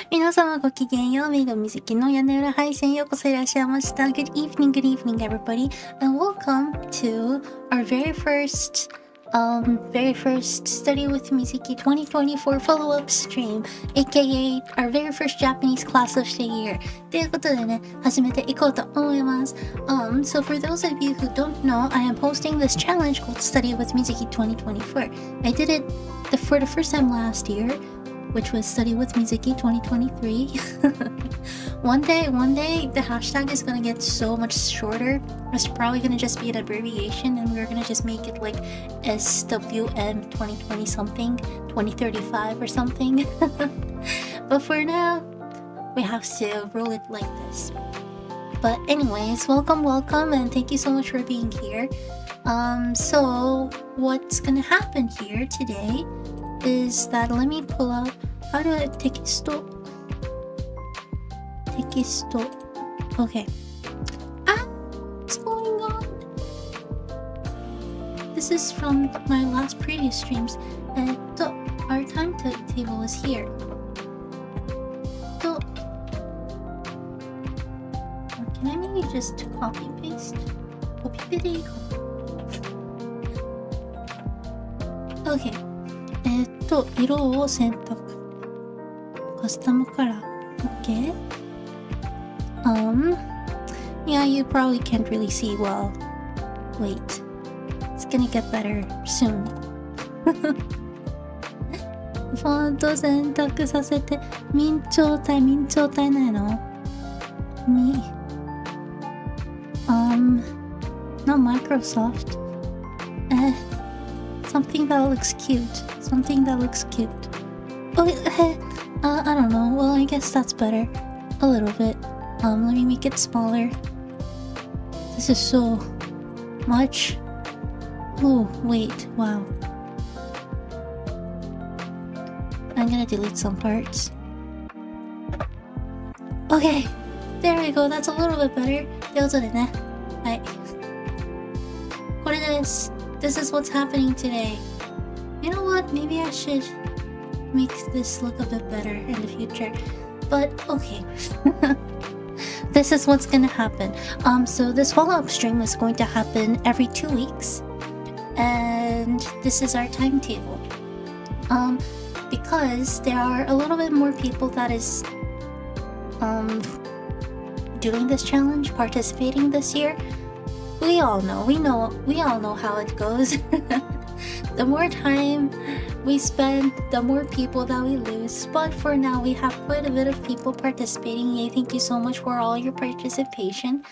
皆様ごきげんよう、メイド水木の屋根裏配信ようこそいらっしゃいました。Good evening, everybody, and welcome to our very first Study with Mizuki 2024 follow-up stream, aka our very first Japanese class of the year. ということでね、始めていこうと思います。So for those of you who don't know, I am hosting this challenge called Study with Mizuki 2024. I did it for the first time last year, which was Study with Mizuki 2023. One day, the hashtag is gonna get so much shorter. It's probably gonna just be an abbreviation, and we're gonna just make it like SWM 2020 something, 2035 or something. But for now, we have to roll it like this. But anyways, welcome, and thank you so much for being here. So what's gonna happen here today is that let me pull out how do I text. Okay. What's going on? This is from my last previous streams. Our timetable is here. So can I maybe just copy paste? Okay. 色を選択。カスタムカラー。Okay. Yeah, you probably can't really see well. Wait. It's gonna get better soon. フォント選択させて、明朝体ないのnot Microsoft. Something that looks cute. Oh, I don't know. Well, I guess that's better. A little bit. Let me make it smaller. This is so much. Oh, wait. Wow. I'm gonna delete some parts. Okay. There we go. That's a little bit better. ということでね。はい。これです。This is what's happening today. You know what? Maybe I should make this look a bit better in the future. But okay. This is what's gonna happen. So this follow-up stream is going to happen every 2 weeks. And this is our timetable. Because there are a little bit more people that is doing this challenge, participating this year. We all know how it goes. The more time we spend, the more people that we lose. But for now, we have quite a bit of people participating. Yay, thank you so much for all your participation.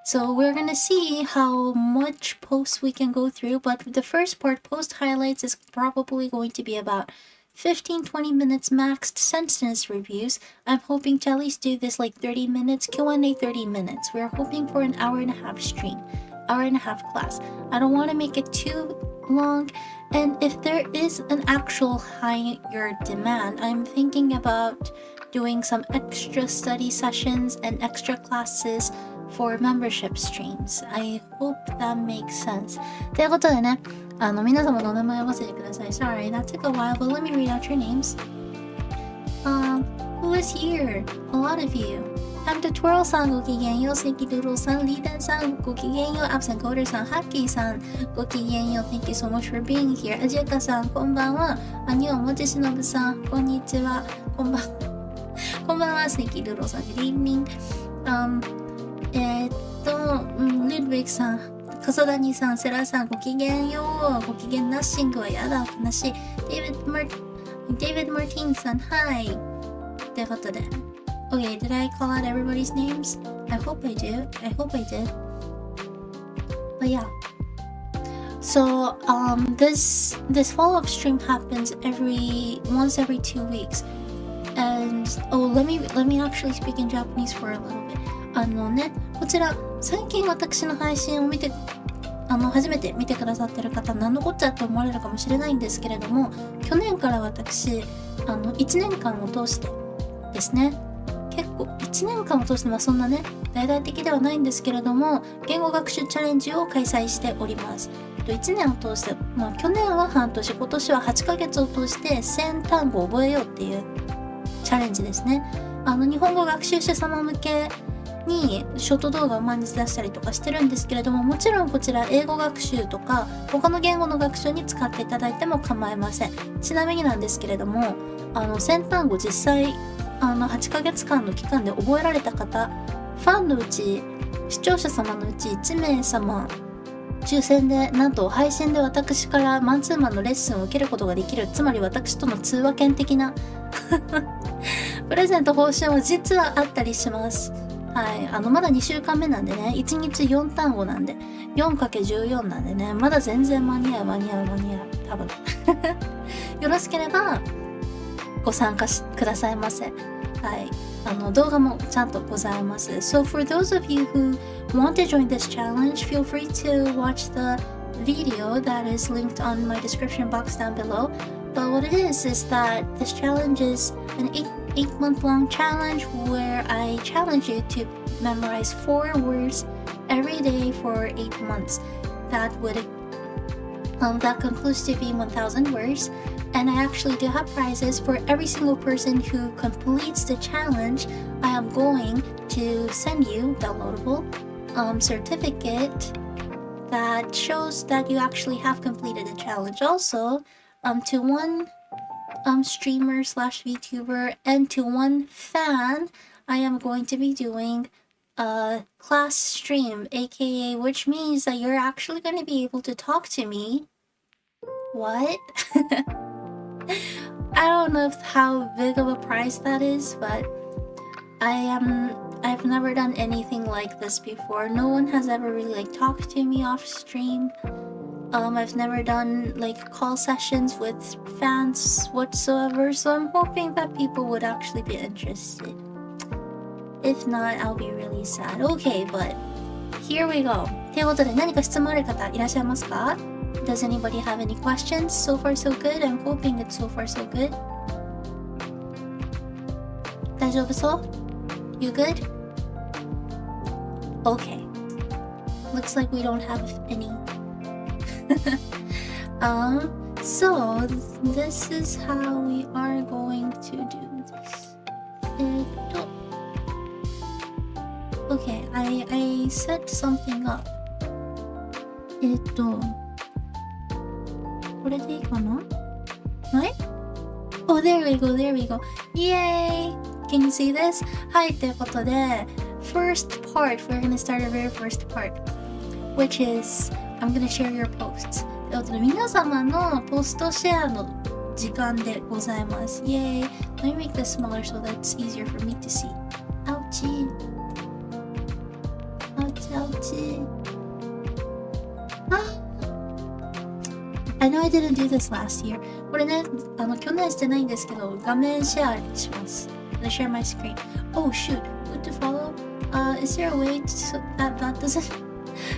So we're gonna see how much posts we can go through. But the first part, post highlights, is probably going to be about 15-20 minutes maxed sentence reviews. I'm hoping to at least do this like 30 minutes, Q&A 30 minutes. We're hoping for an hour and a half stream, hour and a half class. I don't want to make it too long, and if there is an actual higher demand, I'm thinking about doing some extra study sessions and extra classes for membership streams. I hope that makes sense. ということでね、皆様のお名前を忘れてください。Sorry, that took a while, but let me read out your names. Who is here? A lot of you. Time to Twirl さんごきげんよう、関ドゥロさん、リーダンさんごきげんよう、Absent Coder さん、ハッキーさんごきげんよう。Thank you so much for being here. アジアカさんこんばんは。アニョンもちしのぶさんこんにちは。こんばんは。関ドゥロさん、Good evening. ルドウィグさん、笠谷さん、セラさんごきげんよう。ごきげんナッシングはやだ、悲しい。デイビッド・マーティンさん、はい。ということで。Okay, did I call out everybody's names? I hope I did. But yeah. So this follow-up stream happens once every 2 weeks. And let me actually speak in Japanese for a little bit. ね、こちら最近私の配信を初めて見てくださってる方、何のこっちゃって思われるかもしれないんですけれども、去年から私1年間を通してですね、結構1年間を通してそんなね大々的ではないんですけれども、言語学習チャレンジを開催しております。1年を通して去年は半年、今年は8ヶ月を通して1000単語を覚えようっていうチャレンジですね。日本語学習者様向けにショート動画を毎日出したりとかしてるんですけれども、もちろんこちら英語学習とか他の言語の学習に使っていただいても構いません。ちなみになんですけれども、1000単語実際8ヶ月間の期間で覚えられた方、ファンのうち、視聴者様のうち1名様抽選で、なんと配信で私からマンツーマンのレッスンを受けることができる、つまり私との通話券的なプレゼント報酬も実はあったりします。はい、まだ2週間目なんでね、1日4単語なんで 4×14 なんでね、まだ全然間に合う多分よろしければご参加くださいませ。はい、動画もちゃんとございます。So for those of you who want to join this challenge, feel free to watch the video that is linked on my description box down below. But what it is that this challenge is an 8-month-long challenge where I challenge you to memorize 4 words every day for 8 months. That concludes to be 1,000 words. And I actually do have prizes for every single person who completes the challenge. I am going to send you downloadable certificate that shows that you actually have completed the challenge. Also, to one streamer / VTuber and to one fan, I am going to be doing a class stream, aka which means that you're actually going to be able to talk to me. What? I don't know how big of a prize that is, but I've never done anything like this before. No one has ever really talked to me off stream. I've never done call sessions with fans whatsoever, so I'm hoping that people would actually be interested. If not, I'll be really sad. Okay, but here we go. ということで、何か質問ある方いらっしゃいますか？ Does anybody have any questions? So far so good. I'm hoping it's so far so good. 大丈夫そう? You good? Okay. Looks like we don't have any. So this is how we are going to do this. Okay, I set something up. これでいいかな? Right? Oh, there we go, there we go. Yay! Can you see this? はい、ということで、first part, we're gonna start our very first part, which is, I'm gonna share your posts. ということで、皆様のポストシェアの時間でございます。Yay! Let me make this smaller so that's easier for me to see. Ouchie! Ouchie! I know I didn't do this last year. これね、去年してないんですけど、画面シェアします。I'm gonna share my screen. Oh shoot, who to follow? Is there a way to, that doesn't...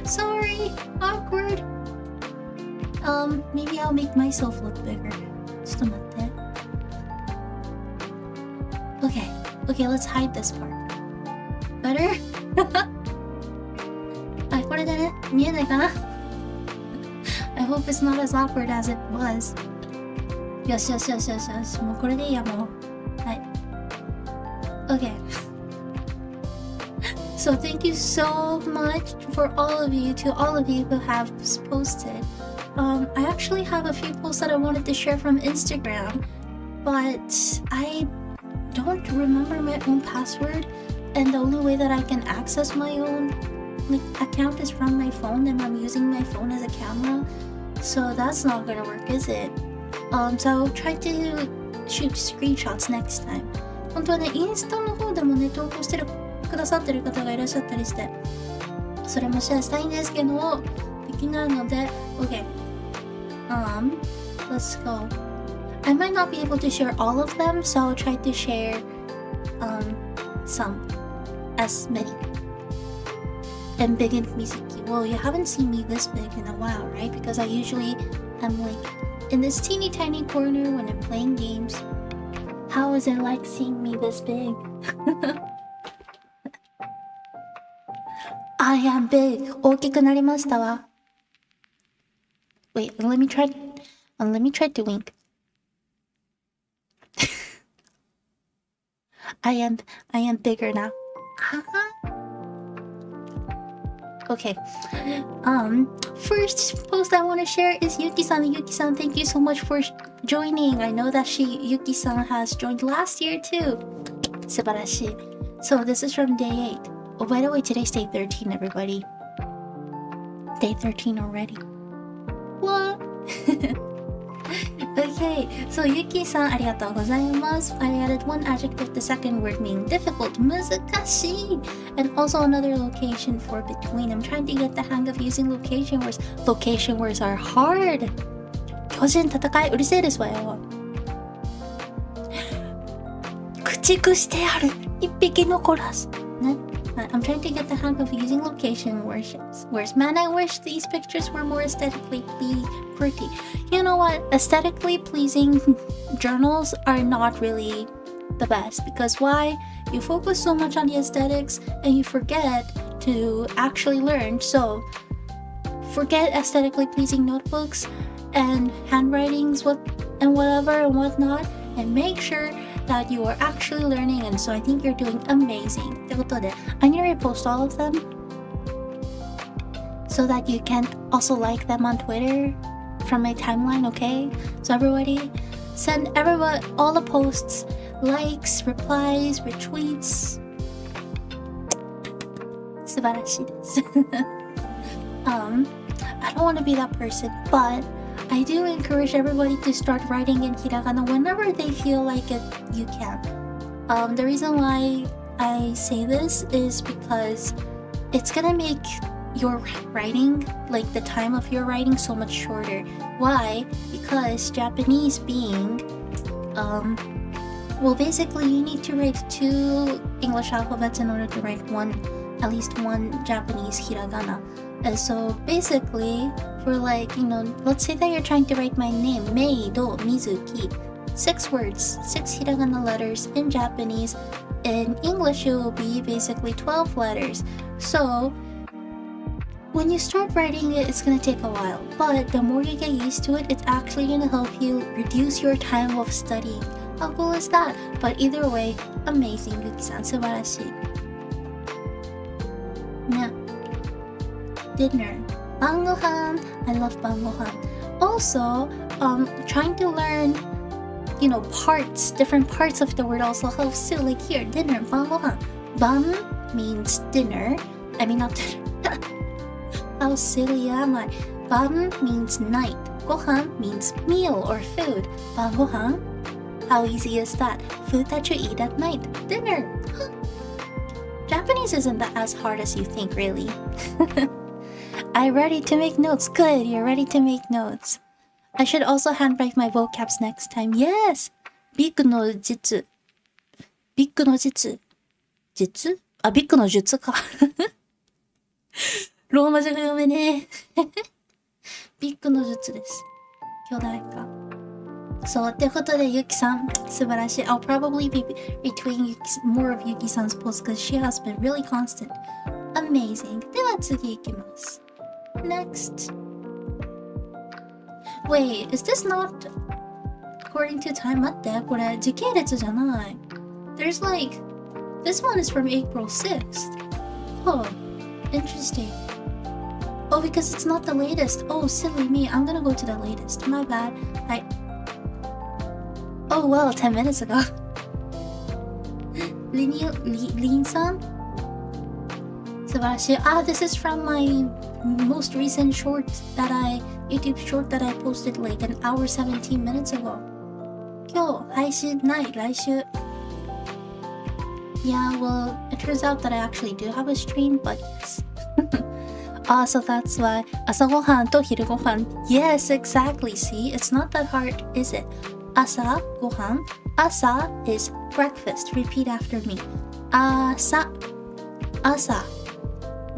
Sorry, awkward. Maybe I'll make myself look bigger. ちょっと待って。Okay, let's hide this part. Better? はい、これでね、見えないかな？I hope it's not as awkward as it was. よし。もうこれでいいや、もう。はい。Okay. So thank you so much for all of you who have posted. I actually have a few posts that I wanted to share from Instagram, but I don't remember my own password, and the only way that I can access my own account is from my phone, and I'm using my phone as a camera, so that's not gonna work, is it? So I'll try to shoot screenshots next time. 本当はね、インスタの方でもね、投稿してくださってる方がいらっしゃったりして、それもシェアしたいんですけど、できないので、OK. Let's go. I might not be able to share all of them, so I'll try to share some, as many. And big and Mizuki. Well, you haven't seen me this big in a while, right? Because I usually am in this teeny tiny corner when I'm playing games. How is it like seeing me this big? I am big. 大きくなりましたわ。Wait, let me try to wink. I am bigger now. Okay. First post I want to share is Yuki-san. Yuki-san, thank you so much for joining. I know that Yuki-san has joined last year too. Subarashi. So this is from day 8. Oh, by the way, today's day 13, everybody. Day 13 already. What? Okay, so Yuki-san, arigatou gozaimasu. I added one adjective, the second word meaning difficult, muzukashii, and also another location for between. I'm trying to get the hang of using location words. Location words are hard. 巨人戦いうるせえですわよ。駆逐してやる。一匹残らず。ね。I'm trying to get the hang of using location words. Man, I wish these pictures were more aesthetically pretty. You know what? Aesthetically pleasing journals are not really the best. Because why? You focus so much on the aesthetics and you forget to actually learn. So, forget aesthetically pleasing notebooks and handwritings and whatever and whatnot. And make sure that you are actually learning, and so I think you're doing amazing. ってことで、I'm gonna repost all of them so that you can also like them on Twitter from my timeline, okay? So everybody, send everyone all the posts, likes, replies, retweets. 素晴らしいです。I don't want to be that person, but I do encourage everybody to start writing in hiragana whenever they feel like it. You can. The reason why I say this is because it's gonna make your writing, like the time of your writing, so much shorter. Why? Because Japanese being, well, basically you need to write 2 English alphabets in order to write at least one Japanese hiragana. And so basically, for like, you know, let's say that you're trying to write my name, Meido Mizuki. 6 words, 6 hiragana letters in Japanese. In English, it will be basically 12 letters. So, when you start writing it, it's gonna take a while. But the more you get used to it, it's actually gonna help you reduce your time of studying. How cool is that? But either way, amazing, Yuki-san, 素晴らしい。ね。Dinner. 晩ご飯. I love 晩ご飯. Also, trying to learn, you know, different parts of the word also helps too. Like here, dinner, 晩ご飯. 晩 means dinner. I mean not dinner. How silly am I? 晩 means night. ご飯 means meal or food. 晩ご飯? How easy is that? Food that you eat at night. Dinner. Japanese isn't that as hard as you think, really. I'm ready to make notes. Good, you're ready to make notes. I should also handwrite my vocabs next time. Yes! ビッグの術。ビッグの術。術？あ、ビッグの術か。ローマ字が読めねえ。ビッグの術です。巨大化。そう、ってことで、ゆきさん、素晴らしい。I'll probably be retweeting more of Yuki-san's posts because she has been really constant. Amazing. では次行きます。Next. Wait, is this not according to time? 待って、これ時系列じゃない。There's like, this one is from April 6th. Oh, interesting. Oh, because it's not the latest. Oh, silly me. I'm gonna go to the latest. My bad. Oh, well, 10 minutes ago. Lin-san? 素晴らしい。This is from my most recent YouTube short that I posted like an hour 17 minutes ago. 今日配信ない、来週。Yeah, well, it turns out that I actually do have a stream, but yes. So that's why 朝ごはんと昼ごはん. Yes, exactly. See, it's not that hard, is it? 朝ごはん. Asa is breakfast. Repeat after me. Asa.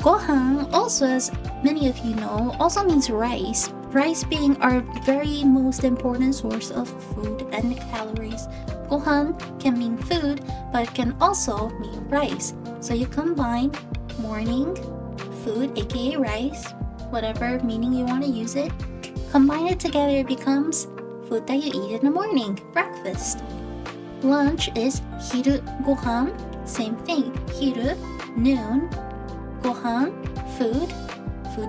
Gohan, also as many of you know, also means rice. Rice being our very most important source of food and calories. Gohan can mean food, but it can also mean rice. So you combine morning food, aka rice, whatever meaning you want to use it, Combine it together, it becomes food that you eat in the morning, breakfast. Lunch is 昼ご飯, same thing. 昼, noon, ご飯, food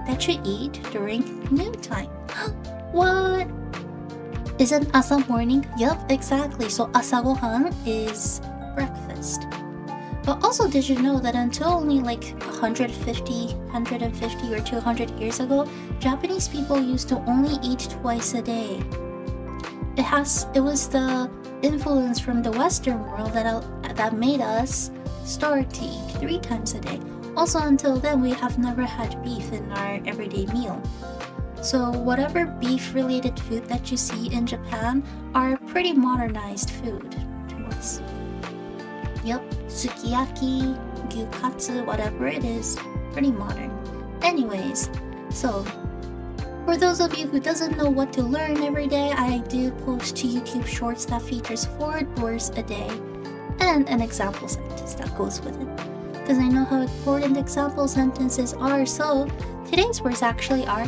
that you eat during noontime. What? Isn't asa morning? Yup, exactly. So 朝ご飯 is breakfast. But also, did you know that until only like 150 or 200 years ago, Japanese people used to only eat twice a day. It was the influence from the Western world that made us start to eat 3 times a day. Also, until then, we have never had beef in our everyday meal. So whatever beef-related food that you see in Japan are pretty modernized food to us. Yep, sukiyaki, gyukatsu, whatever it is, pretty modern. Anyways, so for those of you who doesn't know what to learn every day, I do post to YouTube shorts that features 4 words a day and an example sentence that goes with it. Because I know how important example sentences are, so today's words actually are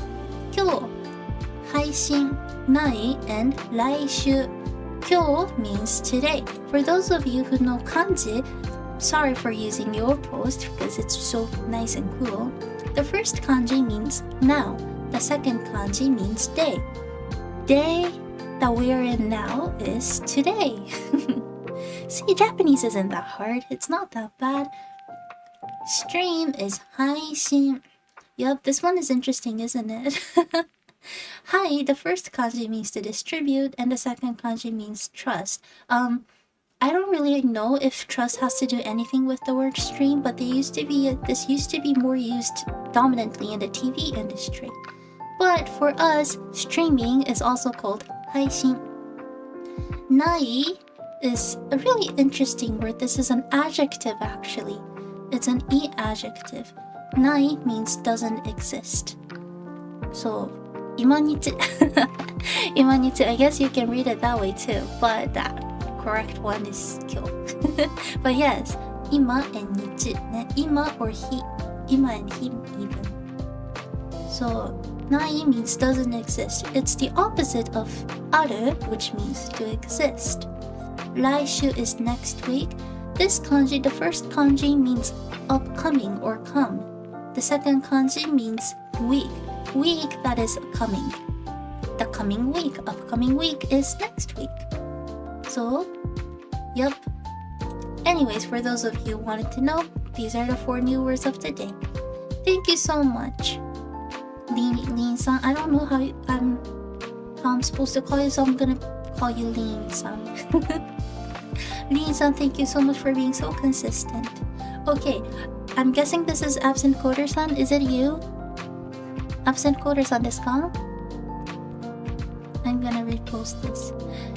今日, 配信, ない, and 来週. 今日 means today. For those of you who know kanji, sorry for using your post because it's so nice and cool. The first kanji means now. The second kanji means day. Day that we are in now is today. See, Japanese isn't that hard. It's not that bad. Stream is 配信. Yup, this one is interesting, isn't it? Hai, the first kanji means to distribute, and the second kanji means trust. I don't really know if trust has to do anything with the word stream, but this used to be more used dominantly in the TV industry. But for us, streaming is also called 配信. Nai is a really interesting word. This is an adjective actually. It's an e adjective. Nai means doesn't exist. So, 今日. 今日, I guess you can read it that way too, but the correct one is 今日. But yes, 今 and 日, ね, 今 or 日, 今 and 日 even. So, nai means doesn't exist. It's the opposite of ある, which means to exist. 来週 is next week. This kanji, the first kanji means upcoming or come. The second kanji means week. Week that is coming. The coming week. Upcoming week is next week. So, yep. Anyways, for those of you who wanted to know, these are the 4 new words of the day. Thank you so much. Lean-san, I don't know how I'm supposed to call you, so I'm gonna call you Lean-san. Lean-san, thank you so much for being so consistent. Okay, I'm guessing this is Absent Coder-san. Is it you? Absent Coder-san ですか? I'm gonna repost this.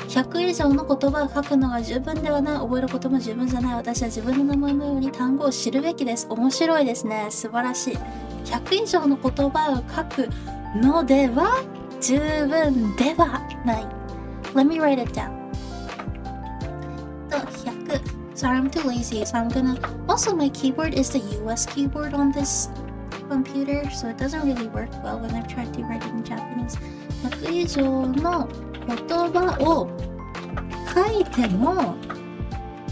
100以上の言葉を書くのが十分ではない。覚えることも十分じゃない。私は自分の名前のように単語を知るべきです。面白いですね。素晴らしい。100以上の言葉を書くのでは十分ではない。Let me write it down. 100. Sorry, I'm too lazy, so I'm gonna... Also, my keyboard is the US keyboard on this computer, so it doesn't really work well when I've tried to write it in Japanese. 100以上の言葉を書いても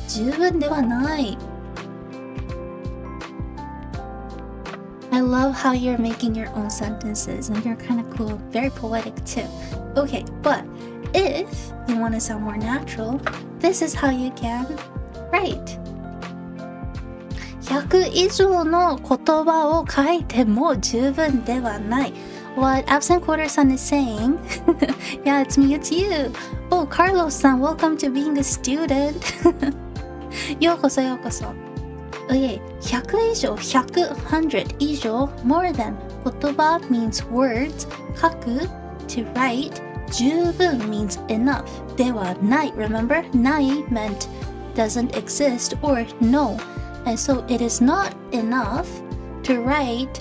十分ではない。I love how you're making your own sentences and you're kind of cool, very poetic too. Okay, but if you want to sound more natural, this is how you can write. 100以上の言葉を書いても十分ではない。What Absent Quarter-san is saying, yeah, it's me, it's you. Oh, Carlos-san, welcome to being a student. ようこそようこそ。Okay, 100以上、100以上、more than. 言葉 means words, 書く to write, 十分 means enough, ではない。Remember, ない meant doesn't exist or no. And so it is not enough to write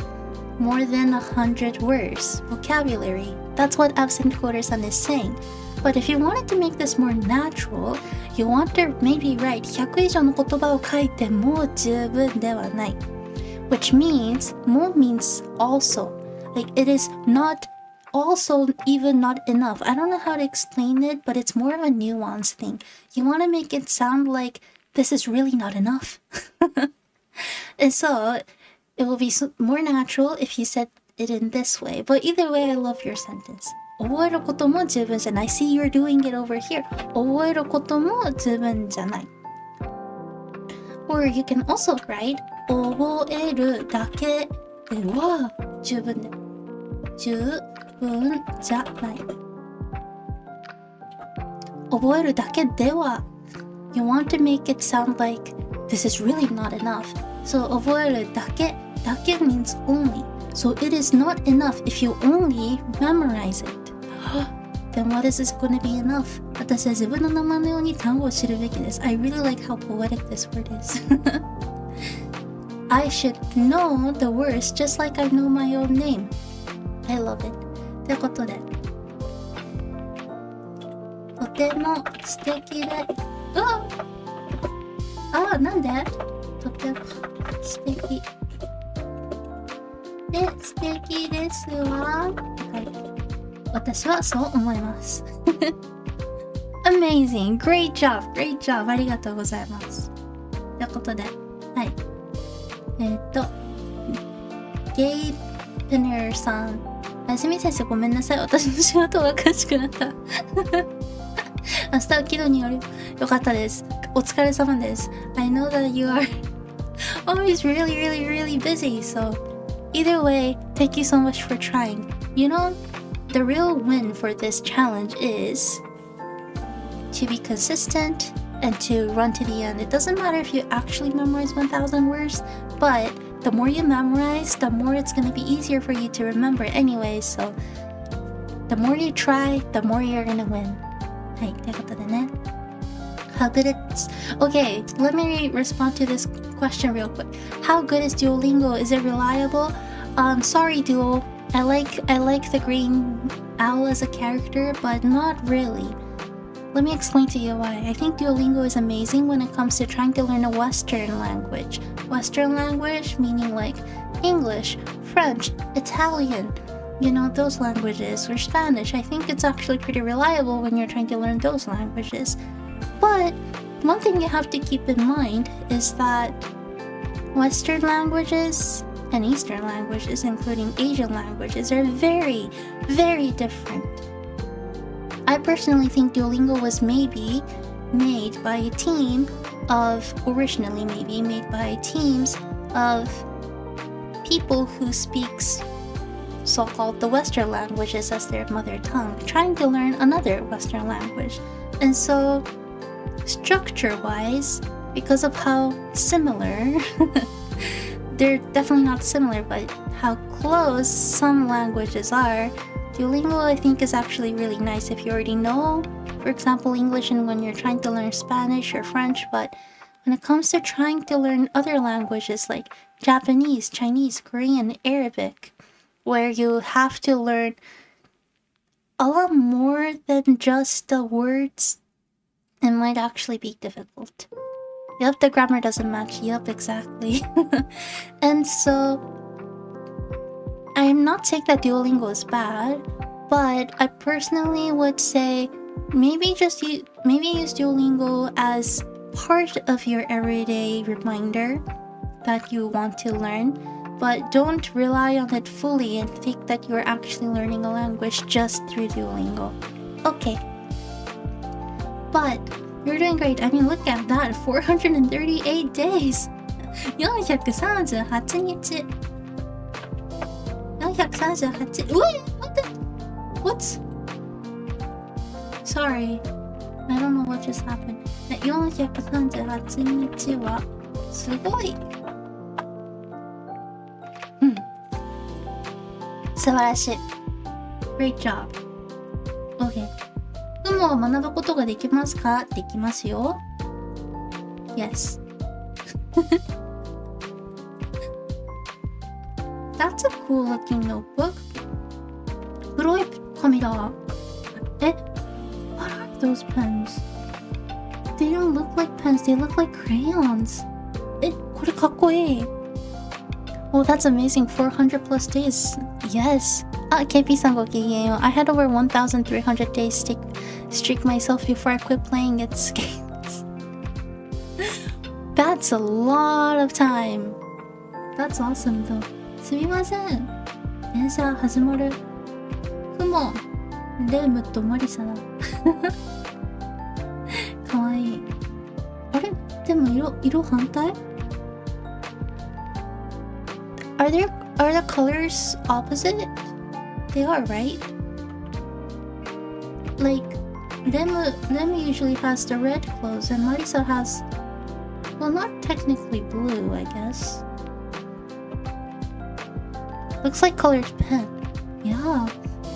more than 100 words. Vocabulary. That's what Absent Quarter-san is saying. But if you wanted to make this more natural, you want to maybe write 100以上の言葉を書いても十分ではない。Which means, も means also. Like it is not also even not enough. I don't know how to explain it, but it's more of a nuanced thing. You want to make it sound like this is really not enough. And so it will be more natural if you said it in this way. But either way, I love your sentence. 覚えることも十分じゃない. See, you're doing it over here. 覚えることも十分じゃない. Or you can also write 覚えるだけでは十分で十分じゃない。覚えるだけでは You want to make it sound like this is really not enough. So 覚えるだけ means only. So it is not enough if you only memorize it. Then what is this going to be enough? 私は自分の名前のように単語を知るべきです。I really like how poetic this word is. I should know the words just like I know my own name. I love it. ということで、とても素敵で、なんで？とても素敵で素敵ですわ。はい。私はそう思います。Amazing! Great job! Great job! ありがとうございます。ということで、はい。ゲイペネルさん、あすみ先生ごめんなさい。私の仕事がおかしくなった。明日は気度によかったです。お疲れ様です。I know that you are always really busy, so either way, thank you so much for trying. You know, the real win for this challenge is to be consistent and to run to the end. It doesn't matter if you actually memorize 1,000 words, but the more you memorize, the more it's going to be easier for you to remember anyway. So the more you try, the more you're going to win. はい、ということでね。How good it's... Okay, let me respond to this question real quick. How good is Duolingo? Is it reliable? Sorry, Duo. I like the green owl as a character, but not really. Let me explain to you why. I think Duolingo is amazing when it comes to trying to learn a Western language. Western language meaning like English, French, Italian, you know, those languages, or Spanish. I think it's actually pretty reliable when you're trying to learn those languages. But one thing you have to keep in mind is that Western languages and Eastern languages, including Asian languages, are very different. I personally think Duolingo was maybe made by a team of, originally maybe made by teams of people who speaks so-called the Western languages as their mother tongue, trying to learn another Western language. And so, structure-wise, because of how similar, they're definitely not similar, but how close some languages are, Duolingo I think is actually really nice if you already know, for example, English and when you're trying to learn Spanish or French, but when it comes to trying to learn other languages like Japanese, Chinese, Korean, Arabic, where you have to learn a lot more than just the words, it might actually be difficult. Yep, the grammar doesn't match. Yep, exactly. And so, I'm not saying that Duolingo is bad, but I personally would say maybe use Duolingo as part of your everyday reminder that you want to learn, but don't rely on it fully and think that you're actually learning a language just through Duolingo. Okay. But you're doing great. I mean, look at that. 438 days. 438日。438. Wait, what the? What's? Sorry. I don't know what just happened. 438日はすごい。素晴らしい。Great job. Okay. 雲を学ぶことができますか？できますよ。Yes. That's a cool looking notebook. 黒い紙だ。What are those pens? They don't look like pens, they look like crayons. これかっこいい。Oh, that's amazing. 400 plus days. Yes. KP さんごきげんよう。I had over 1,300 days streak myself before I quit playing its games. That's a lot of time. That's awesome though. すみません。電車始まる。ふも、レイムとマリサだ。かわいい。あれでも色反対？ Are the colors opposite? They are, right? Like, Rem usually has the red clothes and Marisa has, well, not technically blue, I guess. Looks like colored pen. Yeah.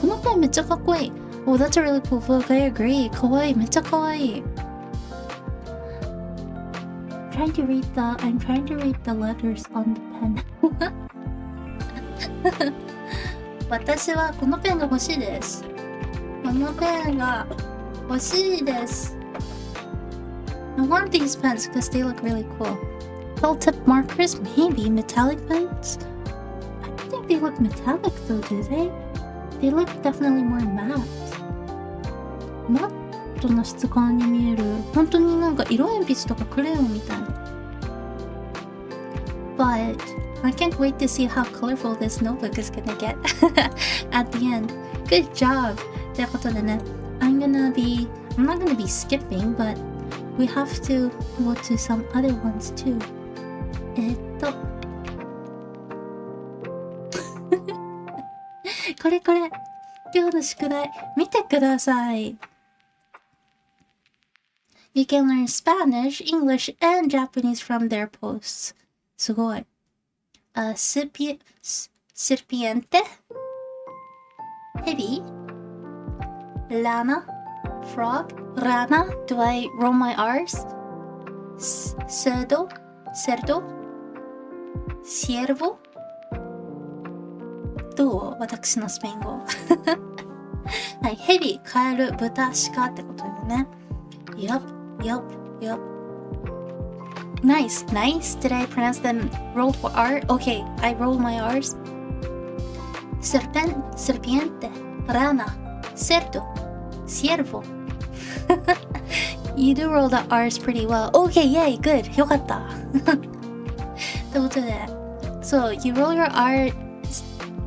このペンめっちゃかっこいい。Oh, that's a really cool book. I agree. かわいい。めっちゃかわいい。I'm trying to read the letters on the pen. 私はこのペンが欲しいです。このペンが欲しいです。I want these pens because they look really cool. Felt tip markers? Maybe. Metallic pens? I don't think they look metallic though, do they? They look definitely more matte. マットな質感に見える。本当になんか色鉛筆とかクレヨンみたいな。But I can't wait to see how colorful this notebook is gonna get at the end. Good job! ということでね、I'm not gonna be skipping, but we have to go to some other ones too. これ今日の宿題見てください。You can learn Spanish, English, and Japanese from their posts. すごい。serpiente, heavy, lana, frog, rana, do I roll my R's? Cerdo, ciervo, どう？私のスペイン語。はい、ヘビ、カエル、豚、鹿ってことだよね。Yup. Nice. Did I pronounce them rolled for R? Okay, I roll my R's. Serpiente, rana, cerdo, ciervo. You do roll the R's pretty well. Okay, yay, good. よかった。ということで、so you roll your R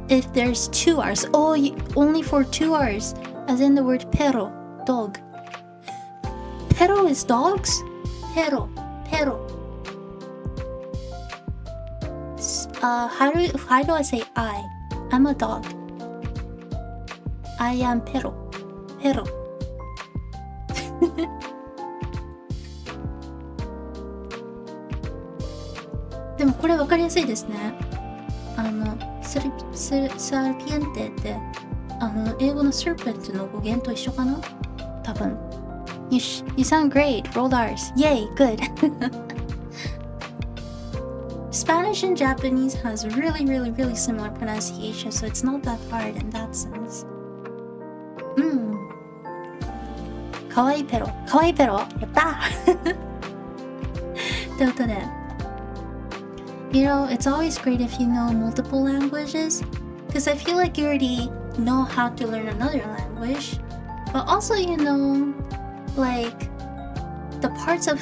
if there's two R's. Oh, only for two R's, as in the word perro, dog. Perro is dogs? Perro. How do I say I? I'm a dog. I am perro. でもこれ分かりやすいですね。サルピエンテって英語の serpent の語源と一緒かな？多分。You sound great. Rolled R's. Yay, good. Spanish and Japanese has really similar pronunciation, so it's not that hard in that sense. かわいいペロ。やったということで、You know, it's always great if you know multiple languages, because I feel like you already know how to learn another language, but also you know, like, the parts of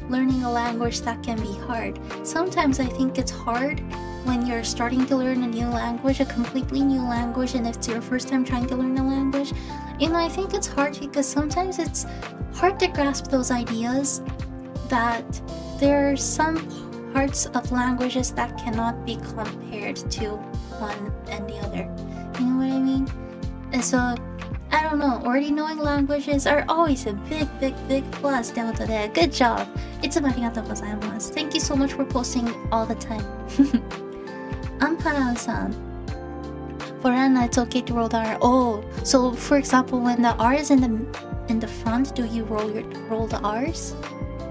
learning a language that can be hard. Sometimes I think it's hard when you're starting to learn a new language, a completely new language, and it's your first time trying to learn a language. You know, I think it's hard because sometimes it's hard to grasp those ideas that there are some parts of languages that cannot be compared to one and the other. You know what I mean? And so, I don't know, already knowing languages are always a big plus. ということで、good job! いつもありがとうございます。Thank you so much for posting all the time. Amparan-san. For Anna, it's okay to roll the R. Oh, so for example, when the R is in the front, do you roll the R's?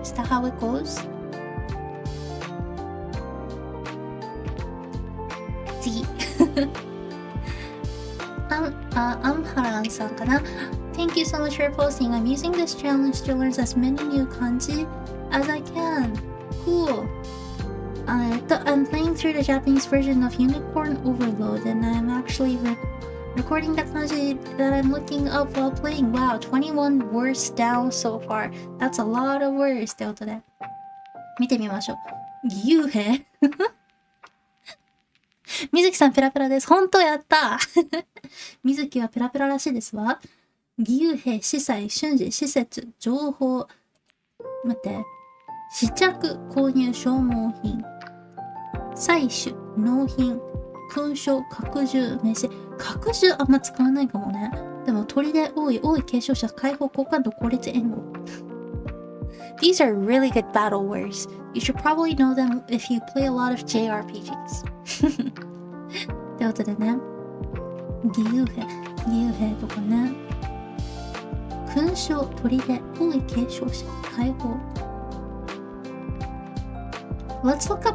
Is that how it goes? Amharan-san かな Thank you so much for posting. I'm using this challenge to learn as many new kanji as I can. Cool. I'm playing through the Japanese version of Unicorn Overload, and I'm actually recording the kanji that I'm looking up while playing. Wow, 21 words down so far. That's a lot of words ってことで。見てみましょう。義勇兵水木さんペラペラです。本当やった水木はペラペラらしいですわ。義勇兵、司祭、瞬時、施設、情報。待って。試着、購入、消耗品。採取、納品。勲章、拡充、名声。拡充あんま使わないかもね。でも砦、王位、継承者、解放、好感度、効率、援護。These are really good battle words. You should probably know them if you play a lot of JRPGs. ってことでね。義勇兵とかね。勲章、砦、王位、継承者、解放。Let's look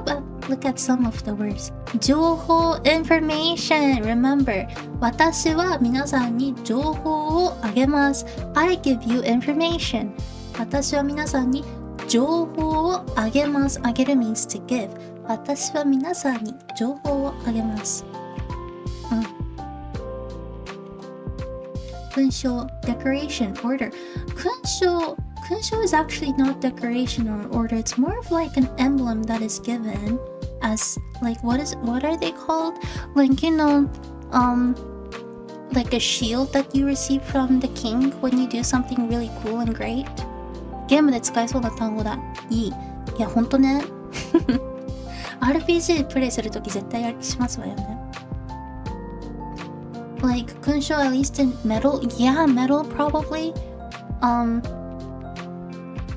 at some of the words. 情報 information. Remember, 私は皆さんに情報をあげます。I give you information. 私は皆さんに情報をあげます。あげる means to give. 私は皆さんに情報をあげます。勲章 decoration order. 勲章 is actually not decoration or order. It's more of like an emblem that is given as like what are they called? Like like a shield that you receive from the king when you do something really cool and great. ゲームで使えそうな単語だ。いやほんとね。RPG プレイするとき絶対しますわよね。Like 勲章 at least in metal? Yeah, metal probably.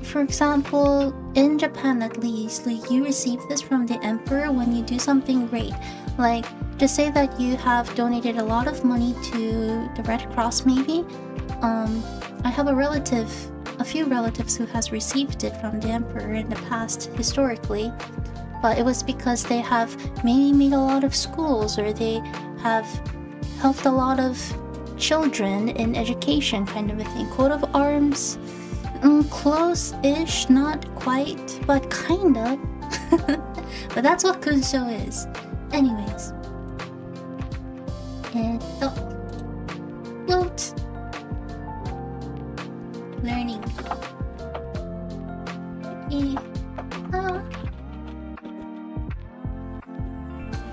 For example, in Japan at least, like you receive this from the emperor when you do something great. Like, just say that you have donated a lot of money to the Red Cross maybe. I have a few relatives who has received it from the emperor in the past historically. But it was because they have maybe made a lot of schools or they have helped a lot of children in education kind of a thing. Coat of arms. Close-ish, not quite, but kind of. But that's what kunsho is. Anyways. Quote. Learning.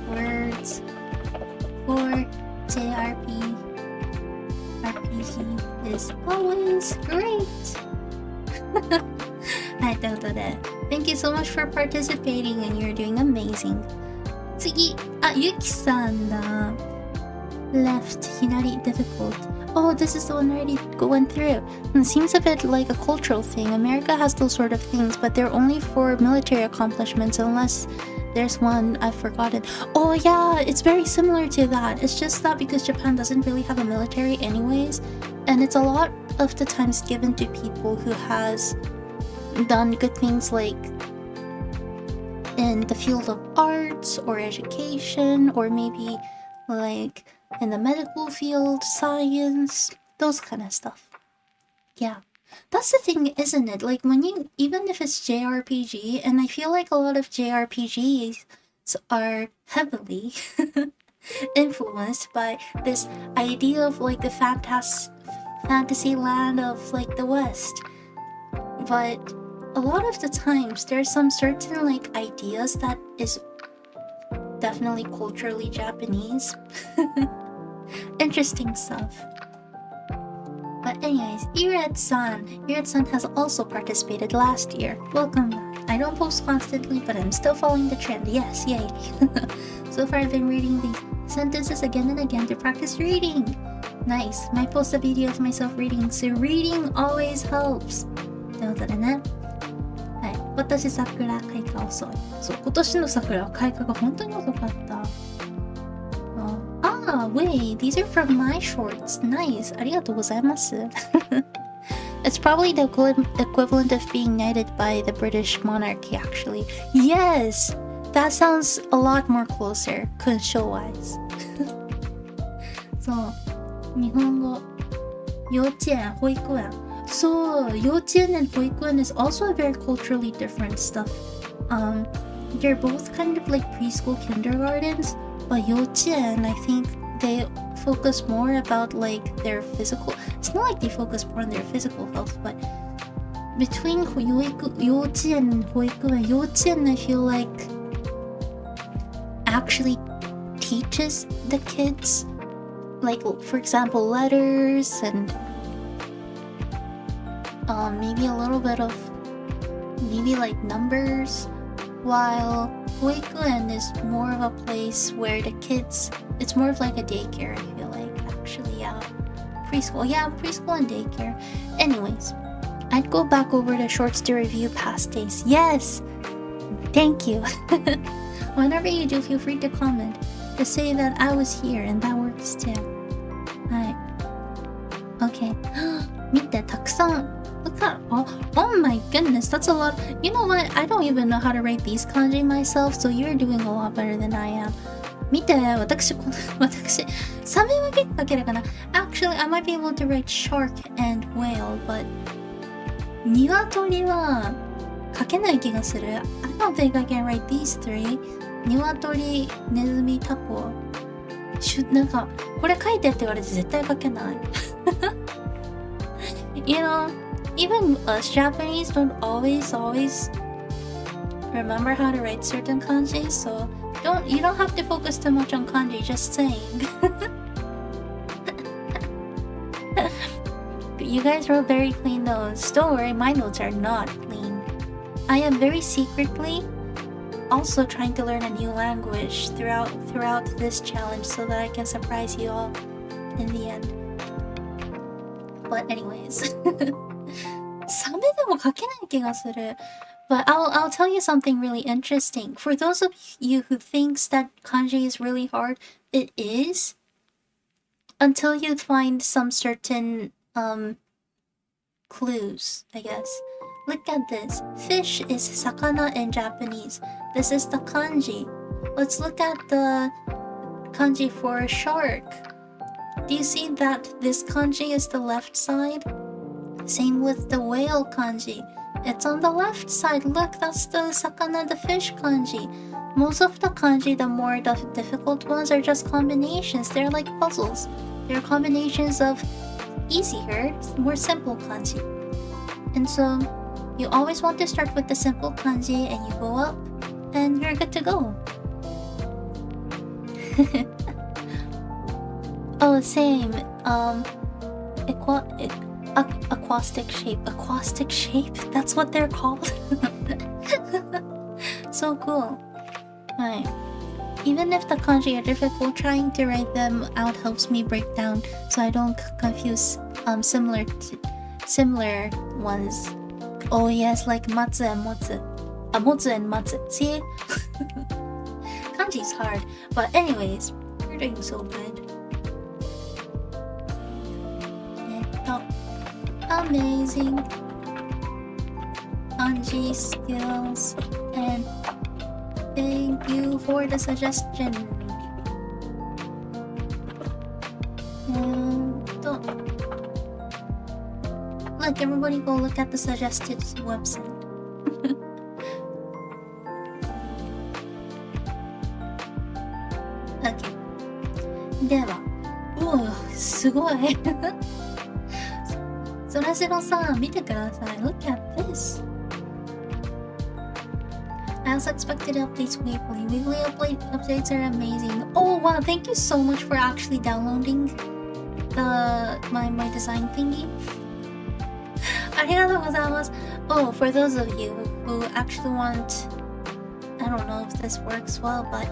Words for JRPG is always great. はい、ということで Thank you so much for participating and you're doing amazing. 次、ゆきさんだ。Left, 左 difficult. Oh, this is the one I already went through. It seems a bit like a cultural thing. America has those sort of things, but they're only for military accomplishments unless there's one I've forgotten. Oh yeah, it's very similar to that. It's just that because Japan doesn't really have a military anyways, and it's a lot of the times given to people who has done good things like in the field of arts or education or maybe like in the medical field, science, those kind of stuff. Yeah. That's the thing, isn't it? Like when you, even if it's JRPG, and I feel like a lot of JRPGs are heavily influenced by this idea of like the fantasy land of like the West. But a lot of the times there's some certain like ideas that is definitely culturally Japanese. Interesting stuff. But anyways, Ired-san has also participated last year. Welcome back. I don't post constantly, but I'm still following the trend. Yes, yay. So far I've been reading these sentences again and again to practice reading. Nice. Might post a video of myself reading, so reading always helps. ということでね。はい。私、桜開花遅い。そう、今年の桜は開花が本当に遅かった。Wait, these are from my shorts. Nice. ありがとうございます。It's probably the equivalent of being knighted by the British monarchy, actually. Yes! That sounds a lot more closer, 勲章 wise. そう。日本語。幼稚園、保育園。そう。幼稚園 and 保育園 is also a very culturally different stuff. They're both kind of like preschool kindergartens, but 幼稚園, I think they focus more about like their physical. It's not like they focus more on their physical health, but between 幼稚園、保育園、幼稚園 I feel like actually teaches the kids, like for example letters and maybe a little bit of maybe like numbers, while 保育園 is more of a place where the kids, it's more of like a daycare. I feel like actually, yeah, preschool and daycare. Anyways, I'd go back over the shorts to review past days. Yes, thank you. Whenever you do, feel free to comment to say that I was here, and that works too. Alright. Okay. 見て、たくさん。Look at, oh my goodness, that's a lot. You know what? I don't even know how to write these kanji myself, so you're doing a lot better than I am. 見て、私、サメは結構書けるかな。Actually, I might be able to write shark and whale, but 鶏は書けない気がする。I don't think I can write these three. 鶏、ネズミ、タコ。なんか、これ書いてって言われて絶対書けない。You know, even us Japanese don't always remember how to write certain kanji, so you don't have to focus too much on kanji, just saying. You guys wrote very clean notes. Don't worry, my notes are not clean. I am very secretly also trying to learn a new language throughout this challenge so that I can surprise you all in the end. But anyways, サメでも書けない気がする。But I'll tell you something really interesting. For those of you who thinks that kanji is really hard, it is until you find some certain clues, I guess. Look at this. Fish is sakana in Japanese. This is the kanji. Let's look at the kanji for shark. Do you see that this kanji is the left side? Same with the whale kanji. It's on the left side. Look, that's the sakana, the fish kanji. Most of the kanji, the more difficult ones, are just combinations. They're like puzzles. They're combinations of easier, more simple kanji. And so, you always want to start with the simple kanji and you go up, and you're good to go. Oh, same. Aquastic shape. That's what they're called. So cool. Right. Even if the kanji are difficult, trying to write them out helps me break down so I don't confuse similar ones. Oh yes, like matsu and motsu. Motsu and matsu. See? Kanji's hard. But anyways, you're doing so good. Amazing kanji skills, and thank you for the suggestion. Look, everybody go look at the suggested website. Okay. では、すごい。そらしろさん、見てください。Look at this. I also expected updates weekly. Weekly updates are amazing. Oh wow, thank you so much for actually downloading my design thingy. ありがとうございます。Oh, for those of you who actually want, I don't know if this works well, but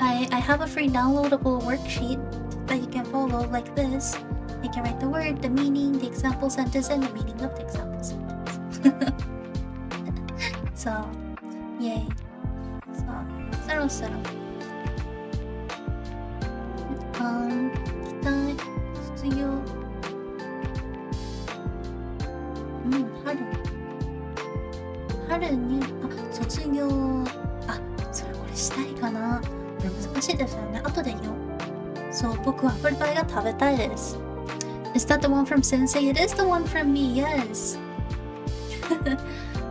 I have a free downloadable worksheet that you can follow like this. You can write the word, the meaning, the example sentence, and the meaning of the example sentence. So, yay. So, そろそろ。期待、卒業。春に、卒業。それこれしたいかな。これ難しいですよね。後で言おう。そう、僕はアップルパイが食べたいです。Is that the one from Sensei? It is the one from me, yes.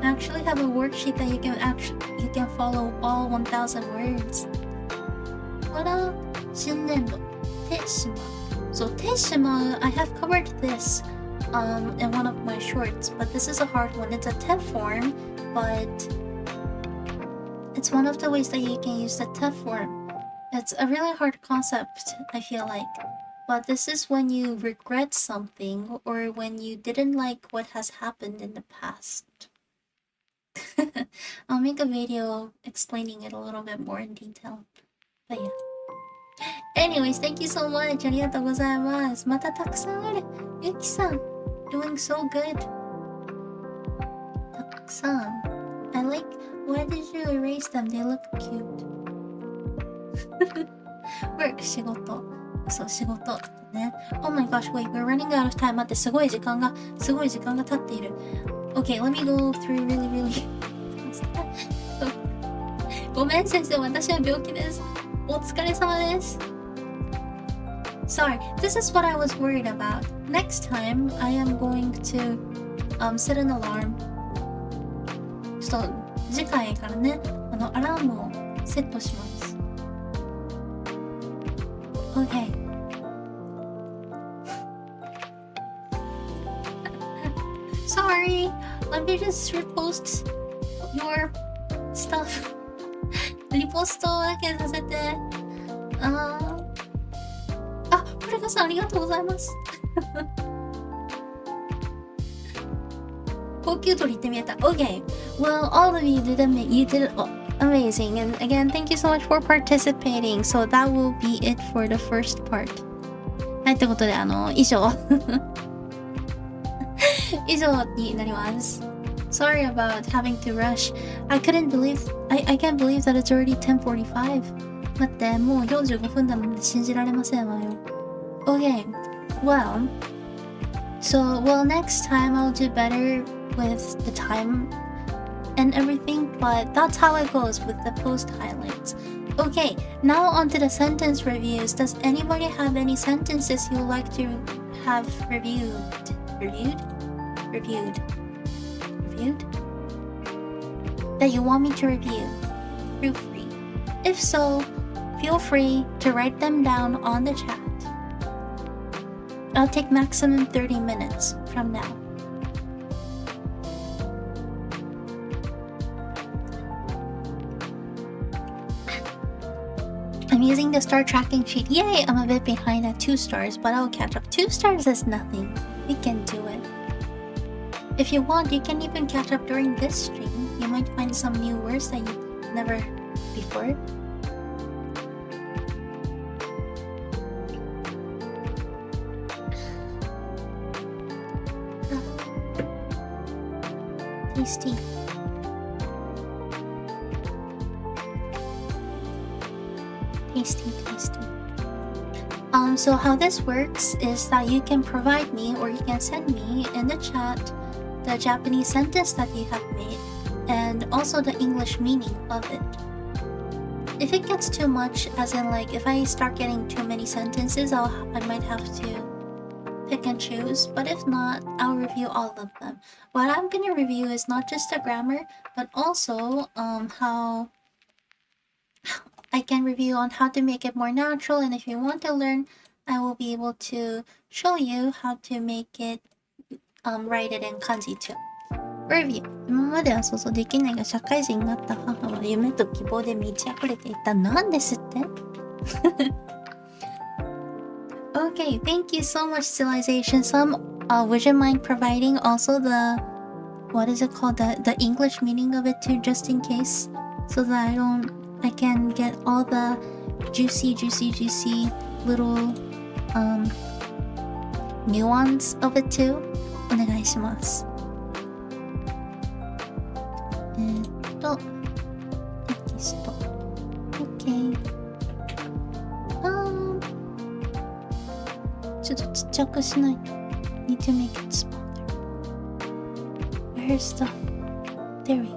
I actually have a worksheet that you can follow all 1,000 words. 新年度。Teshima. So Teshima, I have covered this in one of my shorts, but this is a hard one. It's a te form, but it's one of the ways that you can use the te form. It's a really hard concept, I feel like. But this is when you regret something or when you didn't like what has happened in the past. I'll make a video explaining it a little bit more in detail. But yeah. Anyways, thank you so much. ありがとうございます。またたくさんある。ゆきさん、doing so good. たくさん。I like, why did you erase them? They look cute. Work, 仕事。そう、仕事。ね。Oh my gosh, wait, we're running out of time. 待って、すごい時間が経っている。Okay, let me go through really fast. ごめん先生、私は病気です。お疲れ様です。Sorry, this is what I was worried about. Next time, I am going to set an alarm. ちょっと次回からね、アラームをセットします。Okay. Sorry, let me just repost your stuff. リポストだけさせて。プレカさんありがとうございます。高級鳥って見えた。Okay. Well, all of you did amazing. And again, thank you so much for participating. So that will be it for the first part. はい、ってことで、以上。以上になります。Sorry about having to rush. I can't believe that it's already 10:45. 待って、もう45分なので信じられませんわよ。Okay, well, next time I'll do better with the time and everything, but that's how it goes with the post highlights. Okay, now on to the sentence reviews. Does anybody have any sentences you'd like to have reviewed? That you want me to review? Feel free. If so, feel free to write them down on the chat. I'll take maximum 30 minutes from now. I'm using the star tracking sheet. Yay! I'm a bit behind at 2 stars, but I'll catch up. 2 stars is nothing. We can do it. If you want, you can even catch up during this stream. You might find some new words that you've never before. Tasty. Tasty. So how this works is that you can provide me or you can send me in the chat the Japanese sentence that you have made and also the English meaning of it. If it gets too much, as in like if I start getting too many sentences, I might have to pick and choose, but if not, I'll review all of them. What I'm gonna review is not just the grammar, but also how I can review on how to make it more natural, and if you want to learn, I will be able to show you how to make it write it in kanji too. Review. 今までは想像できないが社会人になった母は夢と希望で満ち溢れていた。なんですって？ Okay, thank you so much, Civilization. Would you mind providing also the, what is it called, the English meaning of it too, just in case, so that I can get all the juicy little nuance of it too. お願いします。テキスト。OK。ちょっとちっちゃくしないと。Need to make it smaller. Where's the... There we go.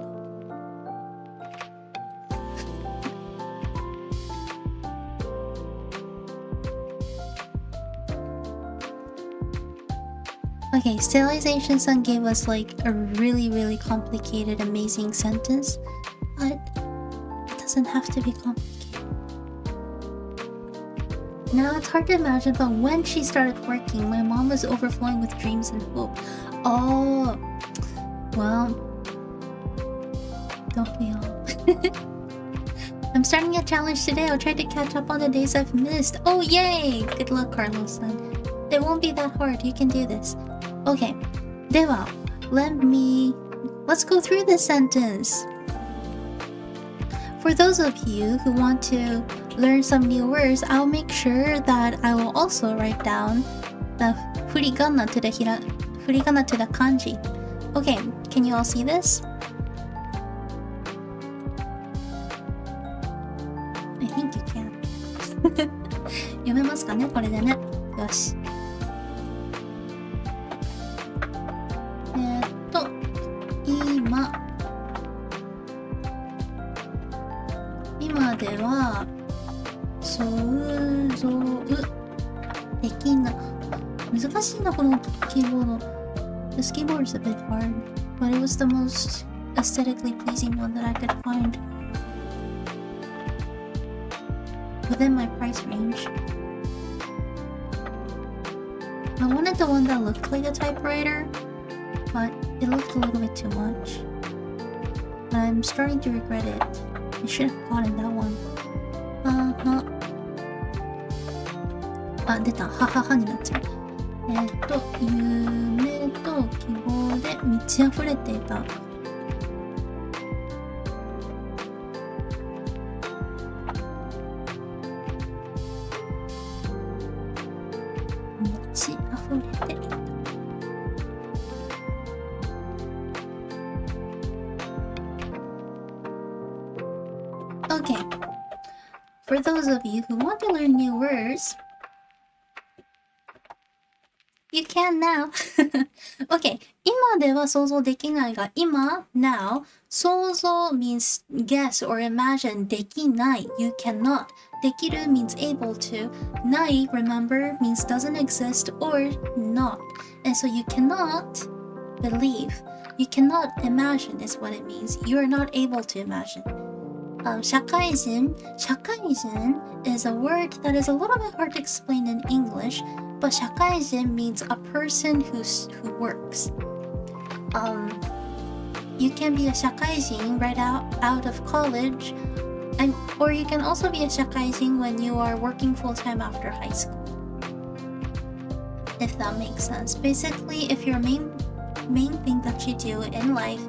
Okay, Stylizationsan gave us like a really complicated, amazing sentence, but it doesn't have to be complicated. Now it's hard to imagine, but when she started working, my mom was overflowing with dreams and hope. Oh, well, don't we all? I'm starting a challenge today. I'll try to catch up on the days I've missed. Oh, yay! Good luck, Carlos-san. It won't be that hard. You can do this. Okay. では, let's go through this sentence. For those of you who want to learn some new words, I'll make sure that I will also write down the furigana to the kanji. Okay, can you all see this? I think you can. 読めますかね、これでね。よし。今では想像できない。難しいな、このキーボード。This keyboard is a bit hard, but it was the most aesthetically pleasing one that I could find within my price range. I wanted the one that looked like a typewriter, but it looked a little bit too much. I'm starting to regret it. I should have gotten that one. 出た。はははになっちゃう。夢と希望で満ち溢れていた。満ち溢れていた。Okay, for those of you who want to learn new words, you can now. Okay, 今では想像できないが、今 now 想像 means guess or imagine できない you cannot できる means able to ない remember means doesn't exist or not, and so you cannot believe, you cannot imagine is what it means. You are not able to imagine. 社会人 is a word that is a little bit hard to explain in English, but 社会人 means a person who works. You can be a 社会人 right out of college, or you can also be a 社会人 when you are working full-time after high school. If that makes sense. Basically, if your main thing that you do in life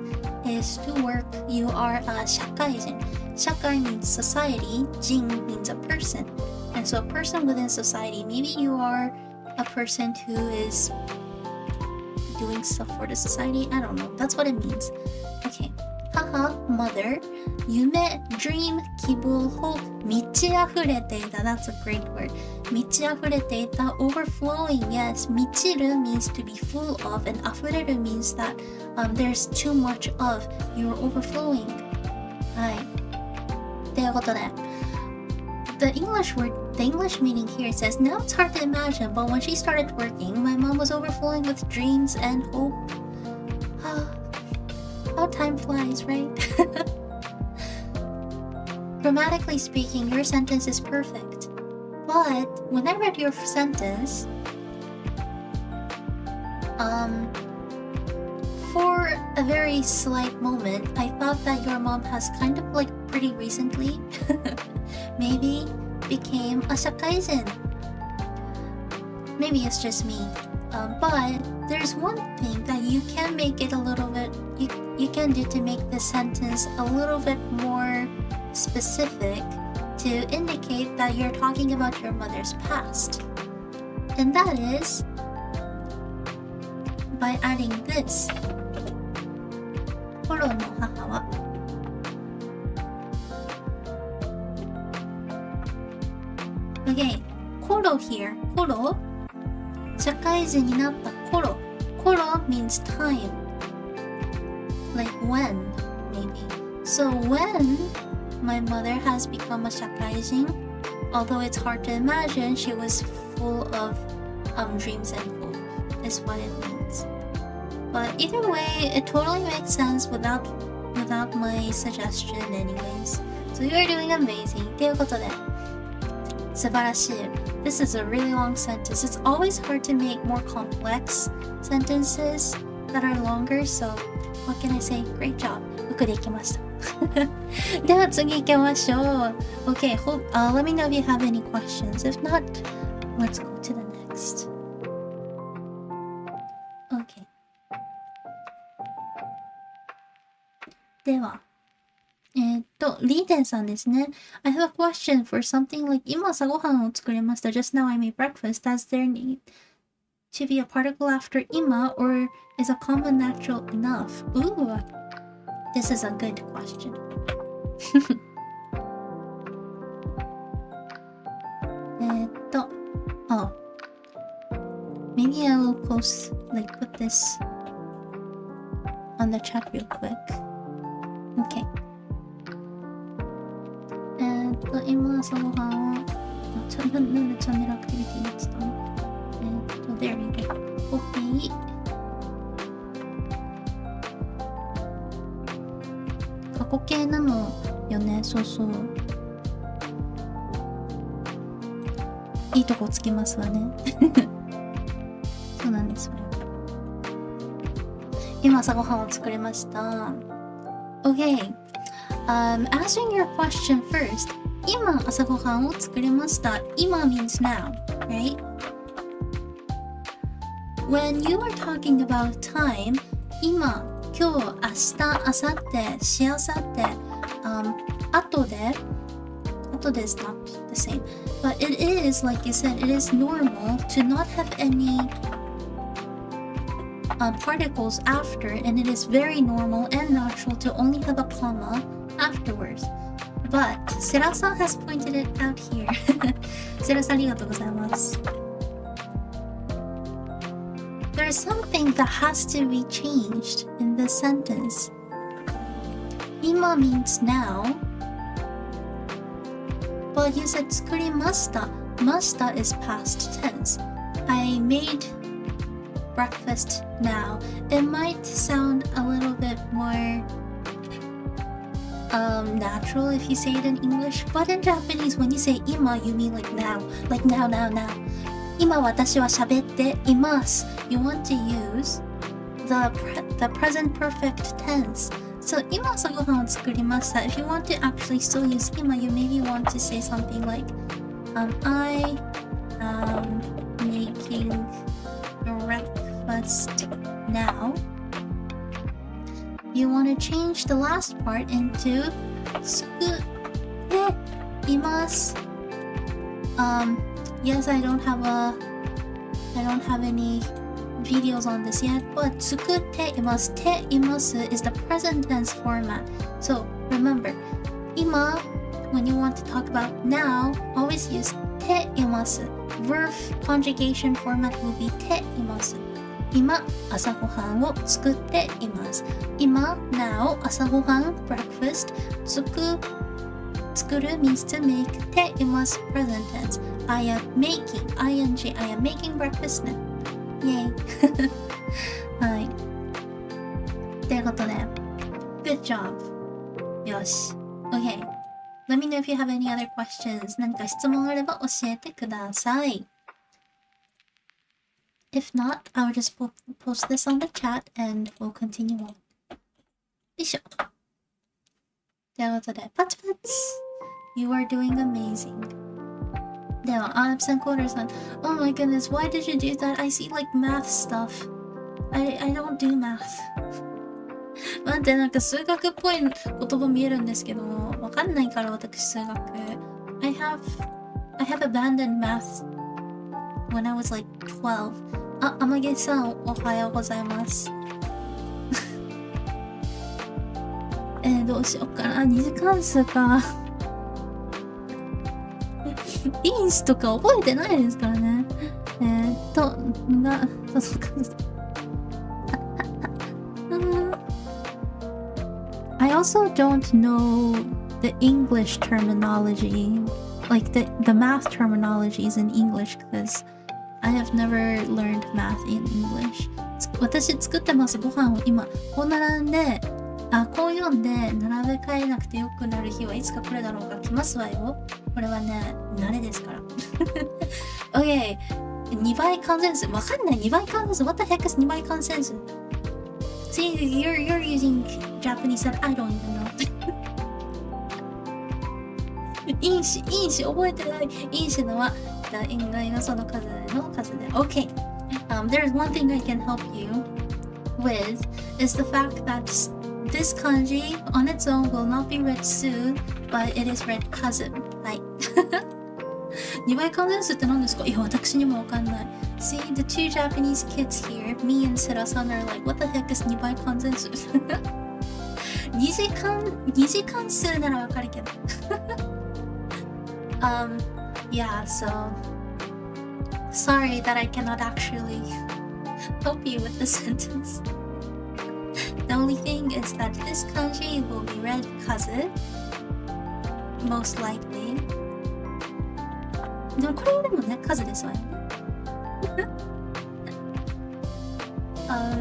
is to work, you are a 社会人. 社会 means society, 人 means a person. And so a person within society, maybe you are a person who is doing stuff for the society. I don't know. That's what it means. Okay. Haha, mother. 夢, dream, 希望, hope. 満ち溢れていた. That's a great word. 満ち溢れていた. Overflowing, yes. 満ちる means to be full of, and 溢れる means that there's too much of. You're overflowing. はい。ということで、the English meaning here says, now it's hard to imagine, but when she started working, my mom was overflowing with dreams and hope. How time flies, right? Grammatically speaking, your sentence is perfect. But when I read your sentence, for a very slight moment, I thought that your mom has kind of like pretty recently maybe became a 社会人. Maybe it's just me. But there's one thing that you can make it a little bit, you can do to make this sentence a little bit more specific to indicate that you're talking about your mother's past. And that is by adding this. コロの母は Okay, コロ here. コロ社会人になった頃 Koro means time. Like when, maybe. So when my mother has become a 社会人, although it's hard to imagine, she was full of dreams and hope, is what it means. But either way, it totally makes sense without my suggestion anyways. So you're doing amazing. ということで素晴らしい。This is a really long sentence. It's always hard to make more complex sentences that are longer, so what can I say? Great job. よくできました。では次行きましょう。Okay, let me know if you have any questions. If not, let's go to the next. Okay. では、リーデンさんですね。I have a question for something like 今朝ごはんを作りました。Just now I made breakfast. Does there need to be a particle after 今 or is a comma natural enough? Ooh, this is a good question. Oh. Maybe I will put this on the chat real quick. Okay. 今朝ごはんをなんでチャンネルアクティビティになってたの？there we go. Okay. 過去形なのよね。そうそう。いいとこつきますわね。そうなんです。今朝ごはんを作りました。Okay. Answering your question first. 今朝ごはんを作りました。今 means now, right? When you are talking about time, 今、今日、明日、明後日、しあさって、後で is not the same. But it is, like you said, it is normal to not have any particles after, and it is very normal and natural to only have a comma afterwards. But Sera-san has pointed it out here. セラさんありがとうございます。There's something that has to be changed in this sentence. 今 means now, but you said 作りました。ました is past tense. I made breakfast now. It might sound a little bit more natural if you say it in English, but in Japanese, when you say 今 you mean like now, like now. 今私は喋っています。You want to use the present perfect tense. So 今朝ごはんを作りました。If you want to actually still use 今 you maybe want to say something like I am making breakfast now. You want to change the last part into 作っています。Yes, I don't have any videos on this yet, but 作っています。ています is the present tense format. So remember, 今 when you want to talk about now, always use ています。Verb conjugation format will be ています。今朝ごはんを作っています。今 now 朝ごはん breakfast 作る means to make ています present tense. I am making ing I am making breakfast now. Yay. はい。ということで good job. よし OK. Let me know if you have any other questions. 何か質問あれば教えてください。If not, I'll just post this on the chat and we'll continue on. よいしょ。ということで、パチパチ You are doing amazing. では、absent quarter さん Oh my goodness, why did you do that? I see like math stuff. I don't do math. 待って、なんか数学っぽい言葉見えるんですけど、わかんないから私数学。I have abandoned math when I was like 12. あ、天毛さんおはようございます。どうしようかな。二次関数か。因子とか覚えてないですからね。I also don't know the English terminology, like the math terminologies in English, because I have never learned math in English. 私作ってますご飯を今こう並んでこう読んで並べ替えなくてよくなる日はいつか来るだろうか。来ますわよ。これはね、慣れですから。OK。2倍関数数。わかんない。2倍関数数。What the heck is 2倍関数数? See, you're using Japanese that I don't even know. 因子覚えてない。因子のは因外のその数の数で。OK. There's one thing I can help you with is the fact that this kanji on its own will not be read soon, but it is read cousin. はい。2倍関数数って何ですか？いや、私にもわかんない。See, the two Japanese kids here, me and Sera-san are like, what the heck is 2倍関数数? 2次関数ならわかるけど。Yeah, so sorry that I cannot actually help you with the sentence. The only thing is that this kanji will be read kazu, most likely. でもこれでもね、数ですわよね。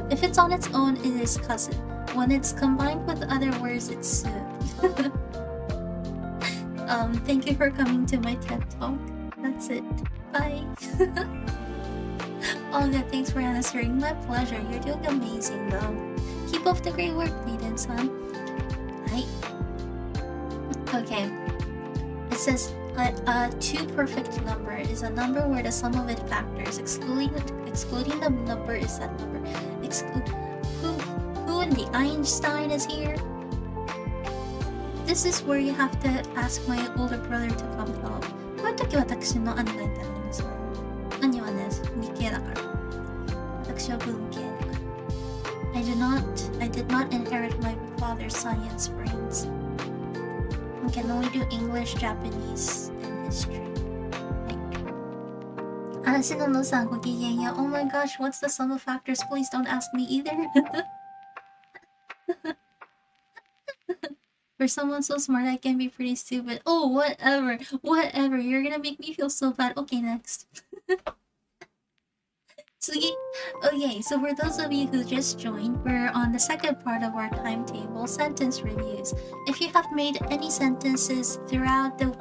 If it's on its own, it is kazu. When it's combined with other words, it's su. Thank you for coming to my TED Talk. That's it. Bye. All good. Thanks for answering. My pleasure. You're doing amazing, though. Keep up the great work, Maiden-san. Hi. Okay. It says a two perfect number is a number where the sum of its factors, excluding the number, is that number. Who in the Einstein is here? This is where you have to ask my older brother to come help. こういう時は私の兄がいたんですよ。兄はね、理系だから。私は文系だから。I did not inherit my father's science brains. I can only do English, Japanese, and history. しののさん、ごきげんよう。Oh my gosh, what's the sum of factors? Please don't ask me either. For someone so smart, I can be pretty stupid. Oh, whatever. You're gonna make me feel so bad. Okay, next. Okay, so for those of you who just joined, we're on the second part of our timetable, sentence reviews. If you have made any sentences throughout the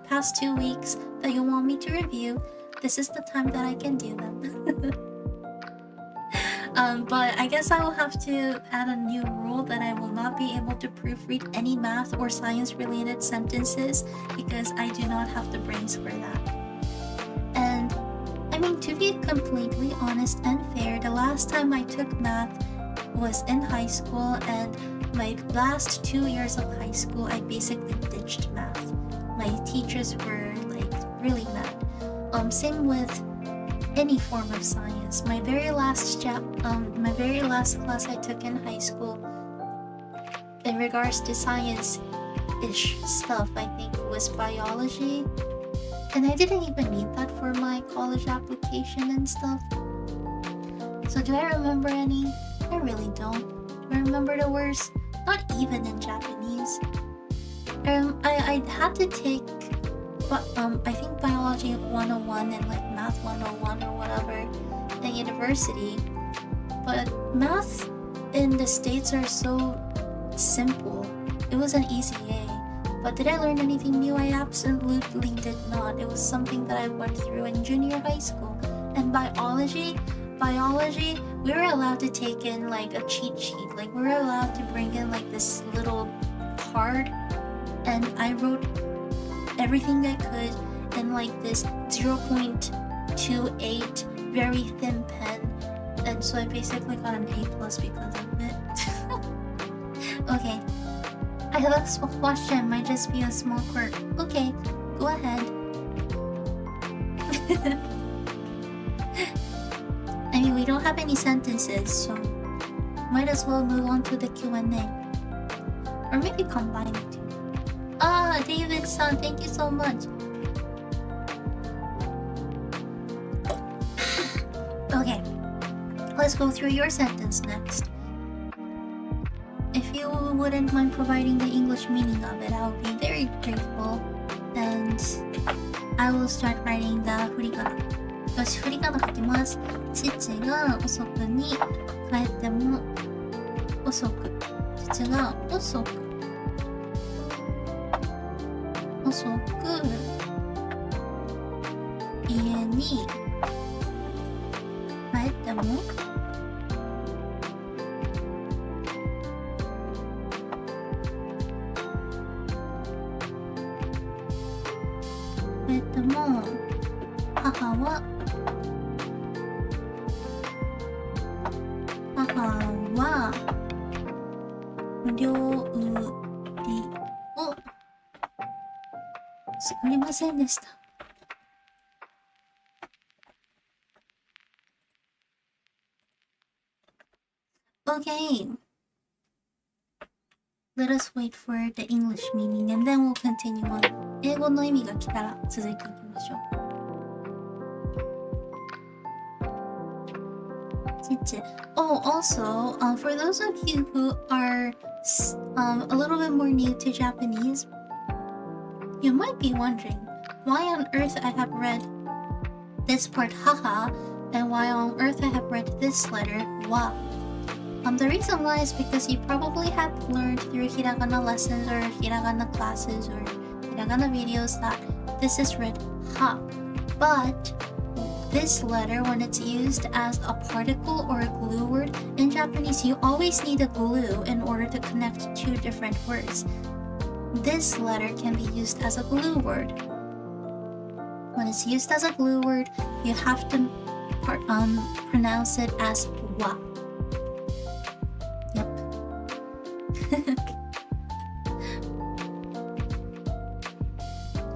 past 2 weeks that you want me to review, this is the time that I can do them. But I guess I will have to add a new rule that I will not be able to proofread any math or science related sentences because I do not have the brains for that. And I mean, to be completely honest and fair, the last time I took math was in high school, and my last 2 years of high school, I basically ditched math. My teachers were like really mad. Same with any form of science. My very last class I took in high school in regards to science-ish stuff, I think was biology. And I didn't even need that for my college application and stuff. So do I remember any? I really don't. Do I remember the words? Not even in Japanese. I had to take, I think biology 101 and like math 101 or whatever in university. But math in the States are so simple. It was an easy A. But did I learn anything new? I absolutely did not. It was something that I went through in junior high school. And biology, we were allowed to take in like a cheat sheet. Like we were allowed to bring in like this little card, and I wrote everything I could in like this 0.28 very thin pen. And so I basically got an A+ because of it. Okay. I have a small question, might just be a small quirk. Okay, go ahead. I mean, we don't have any sentences, so might as well move on to the Q&A. Or maybe combine the two. Ah, David-san, thank you so much. Okay, let's go through your sentence next. If you wouldn't mind providing the English meaning of it, I would be very grateful. And I will start writing the 振り仮名。よし、振り仮名書きます。父が遅くに帰っても遅く。父が遅く家に帰っても母は無料売りを作りませんでした。Okay. Let us wait for the English meaning and then we'll continue on. 英語の意味が来たら続いていきましょう。Oh, also, for those of you who are a little bit more new to Japanese, you might be wondering why on earth I have read this part haha and why on earth I have read this letter wa. The reason why is because you probably have learned through hiragana lessons or hiragana classes or hiragana videos that this is read ha. But this letter, when it's used as a particle or a glue word, in Japanese you always need a glue in order to connect two different words. This letter can be used as a glue word. When it's used as a glue word, you have to pronounce it as wa. Yep.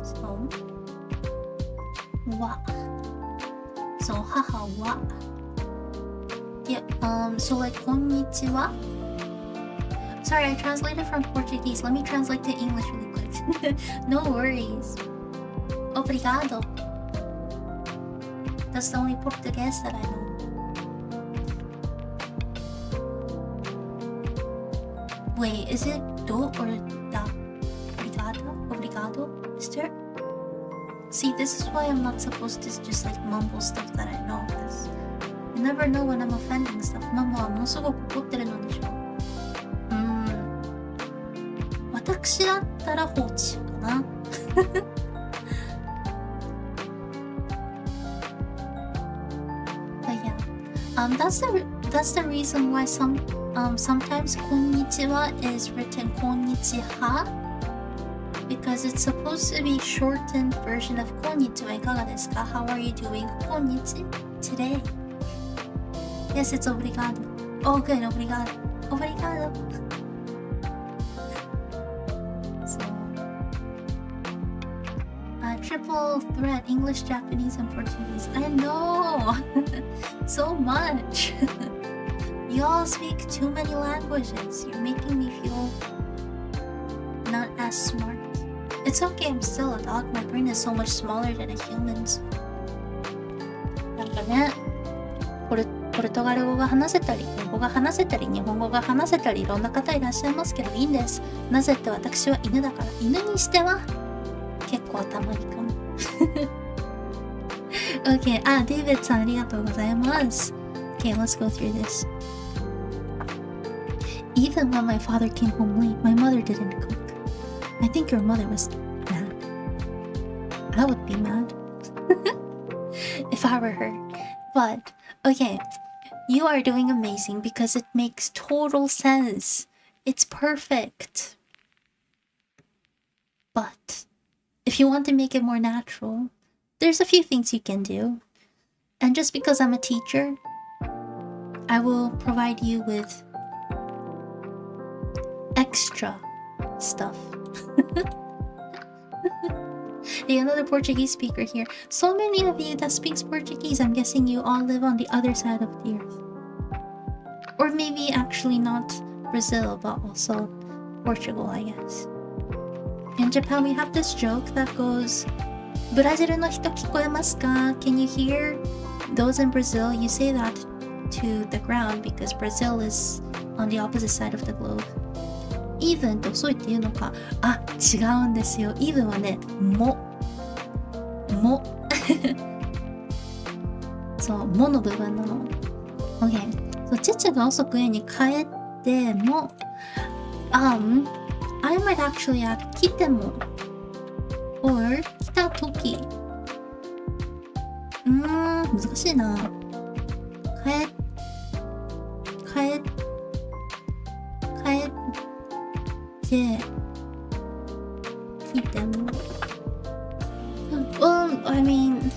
So, wa. So, haha wa. Yeah, so like, konnichiwa. Sorry, I translated from Portuguese. Let me translate to English really quick. No worries. Obrigado. That's the only Portuguese that I know. Wait, is it do or da? Obrigado? Is there? See, this is why I'm not supposed to just like mumble stuff that I know, because you never know when I'm offending stuff. Mamaはものすごく怒ってるのでしょ。私だったら放置しようかな。But yeah, that's the reason why sometimes こんにちは is written こんにちは because it's supposed to be shortened version of こんにちはいかがですか How are you doing? こんにち today. Yes, it's obrigado. Oh, good, obrigado. Obrigado. Triple threat, English, Japanese, and Portuguese. I know! So much! You all speak too many languages. You're making me feel not as smart. It's okay, I'm still a dog. My brain is so much smaller than a human's. なんかね、ポルトガル語が話せたり、英語が話せたり、日本語が話せたり、いろんな方いらっしゃいますけどいいんです。なぜって私は犬だから。犬にしては結構頭いいかも。Okay, David さんありがとうございます。Okay, let's go through this. Even when my father came home late, my mother didn't cook. I think your mother was mad. I would be mad if I were her. But, okay, you are doing amazing because it makes total sense. It's perfect. But if you want to make it more natural, there's a few things you can do. And just because I'm a teacher, I will provide you with extra stuff. Another Portuguese speaker here. So many of you that speaks Portuguese, I'm guessing you all live on the other side of the earth. Or maybe actually not Brazil, but also Portugal, I guess. In Japan, we have this joke that goes, ブラジルの人聞こえますか? Can you hear? Those in Brazil, you say that to the ground because Brazil is on the opposite side of the globe. Even って遅いっていうのか。あ、違うんですよ。Even はね、も。そう、もの部分なの。OK。そう、父が遅く家に帰ってでも、I might actually add 来ても or 来たとき。難しいな。帰ってきても。Well, I mean,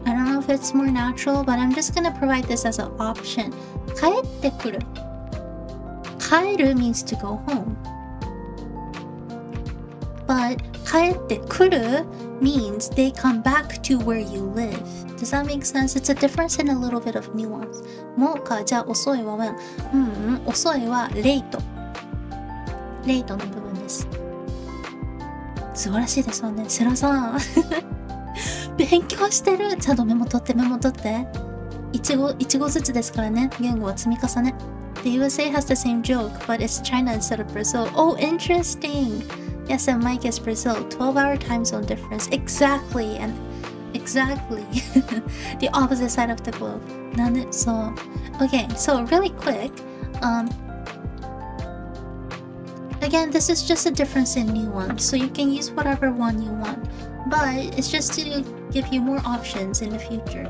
I don't know if it's more natural, but I'm just gonna provide this as an option. 帰ってくる。帰る means to go home. But 帰ってくる means they come back to where you live. Does that make sense? It's a difference in a little bit of nuance. もうか、じゃあ遅いは when? 遅いは late. late の部分です。素晴らしいですわね。セラさん。勉強してる。ちゃんとメモ取って。一語ずつですからね。言語は積み重ね。The USA has the same joke, but it's China instead of Brazil. Oh, interesting. Yes, and Mike is Brazil. 12-hour time zone difference. Exactly. The opposite side of the globe. Okay, so really quick. Again, this is just a difference in nuance, so you can use whatever one you want. But it's just to give you more options in the future.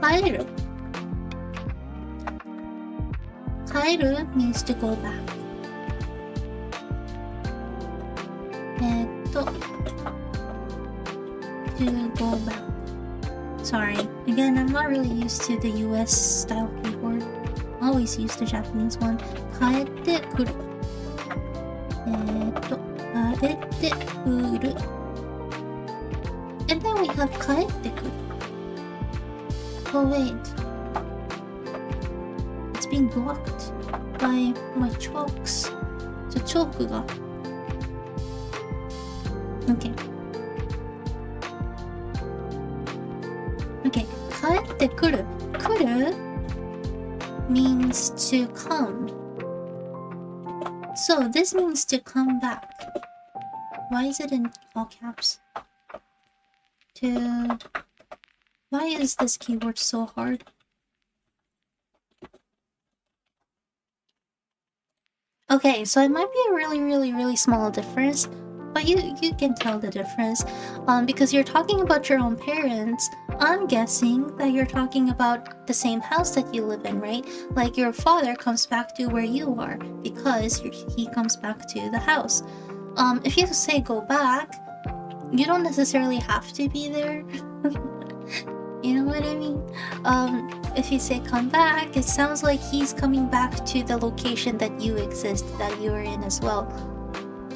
帰る means to go back. To go back. Sorry. Again, I'm not really used to the US style keyboard. I always use the Japanese one. 帰ってくる。帰ってくる。And then we have 帰ってくる。Oh wait. It's being blocked by my chalks. So chalk が。Okay. 帰ってくる。来る means to come. So this means to come back. Why is it in all caps? Why is this keyword so hard? Okay, so it might be a really small difference, but you can tell the difference. Because you're talking about your own parents, I'm guessing that you're talking about the same house that you live in, right? Like your father comes back to where you are because he comes back to the house. If you say go back, you don't necessarily have to be there. You know what I mean? If you say come back, it sounds like he's coming back to the location that you exist, that you're in as well.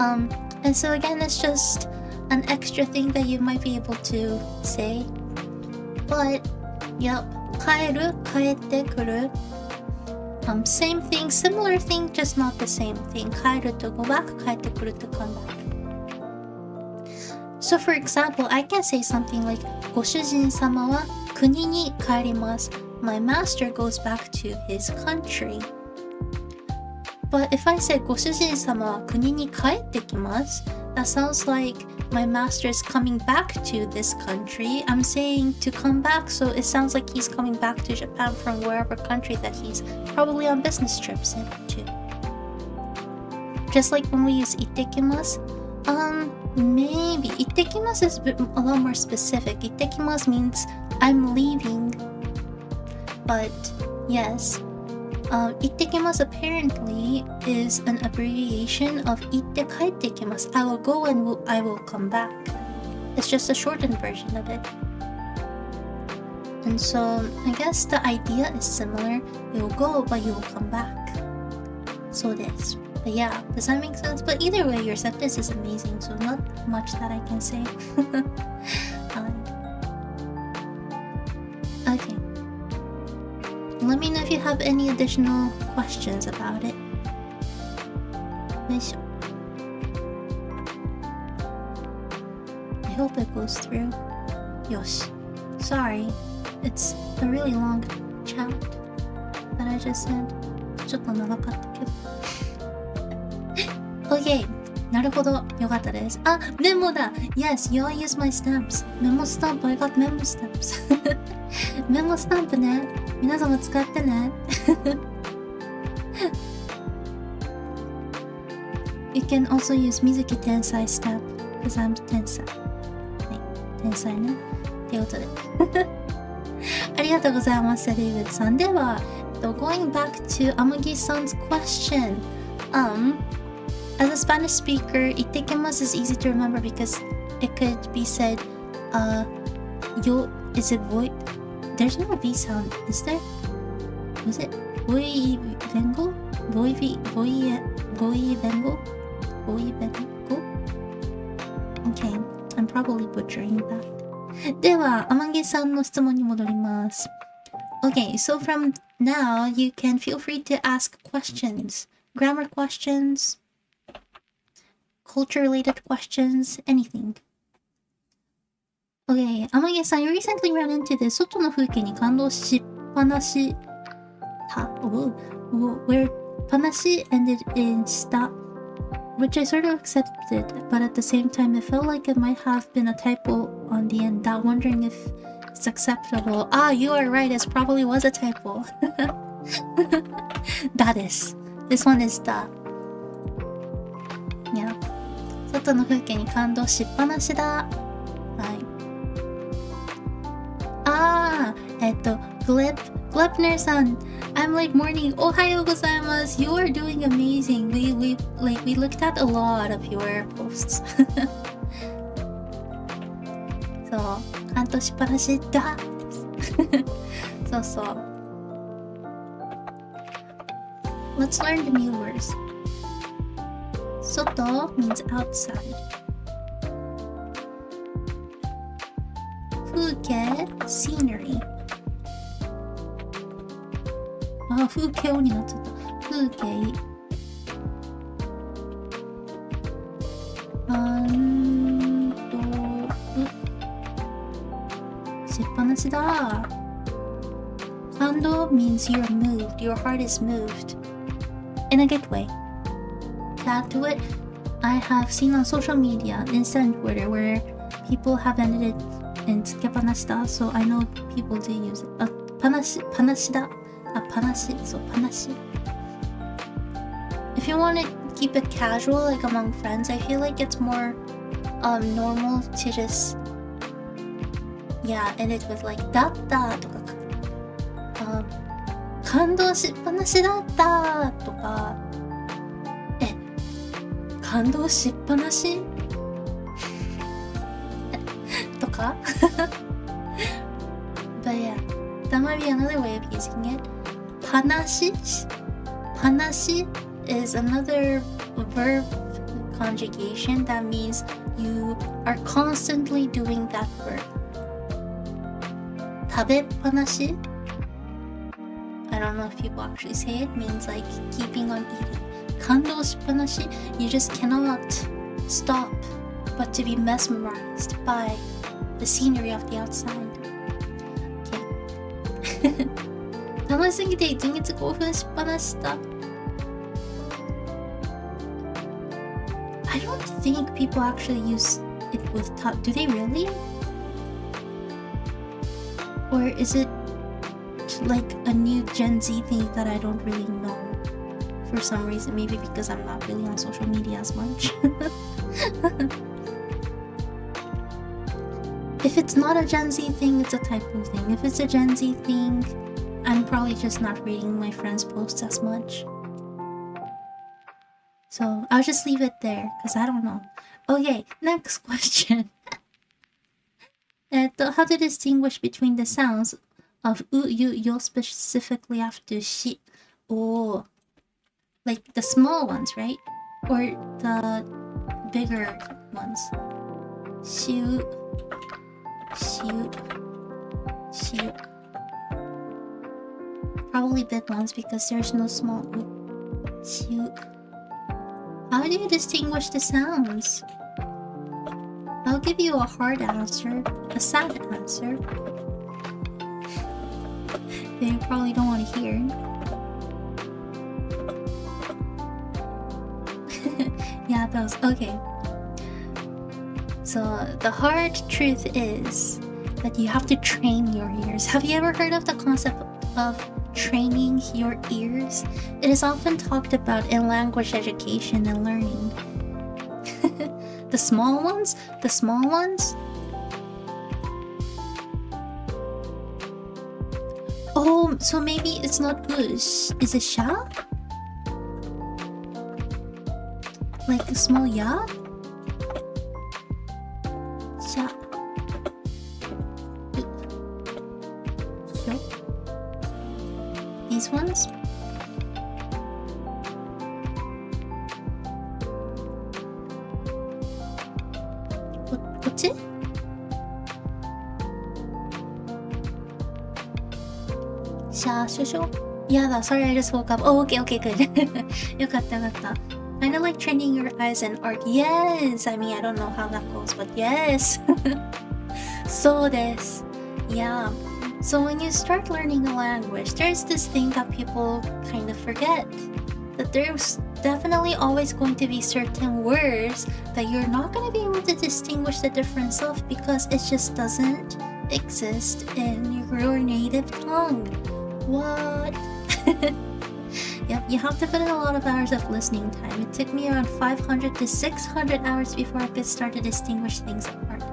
And so again, it's just an extra thing that you might be able to say. But, yep, 帰る、帰ってくる. Same thing, similar thing, just not the same thing. 帰る to go back, 帰ってくる to come back. So for example, I can say something like ご主人様は国に帰ります. My master goes back to his country. But if I say ご主人様は国に帰ってきます, that sounds like my master is coming back to this country. I'm saying to come back, so it sounds like he's coming back to Japan from wherever country that he's probably on business trips into. Just like when we use 行ってきます. Maybe 行ってきます is a lot more specific. 行ってきます means I'm leaving. But yes, 行ってきます apparently is an abbreviation of 行って帰ってきます. I will go and I will come back. It's just a shortened version of it. And so I guess the idea is similar. You'll go, but you'll come back. So this. But yeah, does that make sense? But either way, your sentence is amazing, so not much that I can say. Okay. Let me know if you have any additional questions about it. I hope it goes through. Yosh. Sorry, it's a really long chat that I just said. ちょっと長かったけど。Okay. なるほど。よかったです。あ、メモだ。Yes, you all use my stamps. メモスタンプ。I got memo stamps. メモスタンプね。皆様使ってね。You can also use Mizuki Tensai Step because I'm Tensai. はい、天才ね。ということで。ありがとうございました、デイビッドさん。では、going back to Amagi-san's question. As a Spanish speaker, itekimasu is easy to remember because it could be said, yo, is it void? There's no V sound, is there? Was it voy vengo? Voy vengo? Voy vengo? Okay, I'm probably butchering that. では、天城さんの質問に戻ります。Okay, so from now, you can feel free to ask questions. Grammar questions, culture-related questions, anything. Okay, 天城さん, you recently ran into this 外の風景に感動しっぱなし where ぱなし ended in sta, which I sort of accepted, but at the same time it felt like it might have been a typo on the end, that wondering if it's acceptable. Ah, you are right, it probably was a typo. That is. This one is the. Yeah. 外の風景に感動しっぱなしだ。はい。Glepner さん。I'm late morning. おはようございます。You are doing amazing. We looked at a lot of your posts. そう。感動しっぱなしだ。そうそう。Let's learn the new words. Soto means outside. Fuke, scenery. あ、風景になっちゃった。風景。しっぱなしだ。感動 means you're moved. Your heart is moved.In a good way. To add to it, I have seen on social media, Insta and Twitter, where people have ended it in tsukepanashita, so I know people do use it. Panashida. Panashi. So panashi. If you want to keep it casual, like among friends, I feel like it's more normal to just end it with like datta とか感動しっぱなしだったとか感動しっぱなしとかBut yeah, that might be another way of using it. ぱなし is another verb conjugation that means you are constantly doing that verb. 食べっぱなしI don't know if people actually say it, means like keeping on eating. 感動しっぱなし You just cannot stop but to be mesmerized by the scenery of the outside. Okay. 楽しすぎて一日興奮しっぱなしだ。I don't think people actually use it with top. Do they really? Or is it like a new Gen Z thing that I don't really know for some reason? Maybe because I'm not really on social media as much. If it's not a Gen Z thing, it's a typo thing. If it's a Gen Z thing, I'm probably just not reading my friends' posts as much. So I'll just leave it there because I don't know. Okay, next question. How to distinguish between the sounds of yo specifically after shi. Oh, like the small ones, right? Or the bigger ones. Shoot. Probably big ones because there's no small. Shoot. How do you distinguish the sounds? I'll give you a hard answer, a sad answer. That you probably don't want to hear. Yeah, those. Okay. So the hard truth is that you have to train your ears. Have you ever heard of the concept of training your ears. It is often talked about in language education and learning. The small ones? The small ones? Oh, so maybe it's not goose. Is it sha? Like a small ya? Sha. Sure. These ones? What's it? Yeah, sorry, I just woke up. Oh, okay, good. よかった。Kind of like training your eyes in art. Yes! I mean, I don't know how that goes, but yes! So this. Yeah. So when you start learning a language, there's this thing that people kind of forget. That there's definitely always going to be certain words that you're not going to be able to distinguish the difference of because it just doesn't exist in your native tongue. What? Yep, you have to put in a lot of hours of listening time. It took me around 500 to 600 hours before I could start to distinguish things apart.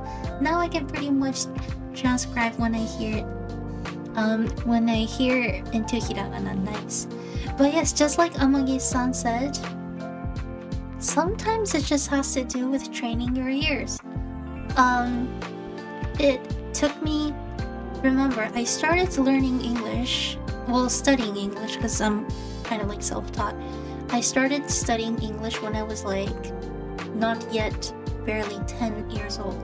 Now I can pretty much transcribe when I hear it. When I hear into hiragana, nice. But yes, just like Amagi-san said, sometimes it just has to do with training your ears. It took me. Remember, I started learning English. Well, studying English because I'm kind of like self-taught. I started studying English when I was like not yet barely 10 years old.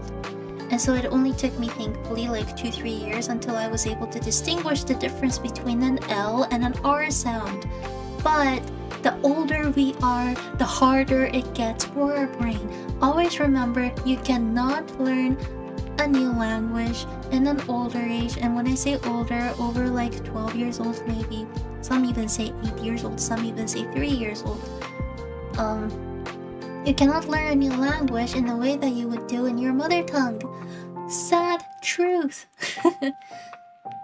And so it only took me thankfully like 2-3 years until I was able to distinguish the difference between an L and an R sound. But the older we are, the harder it gets for our brain. Always remember, you cannot learn a new language in an older age. And when I say older, over like 12 years old maybe. Some even say 8 years old, some even say 3 years old. You cannot learn a new language in the way that you would do in your mother tongue. Sad truth.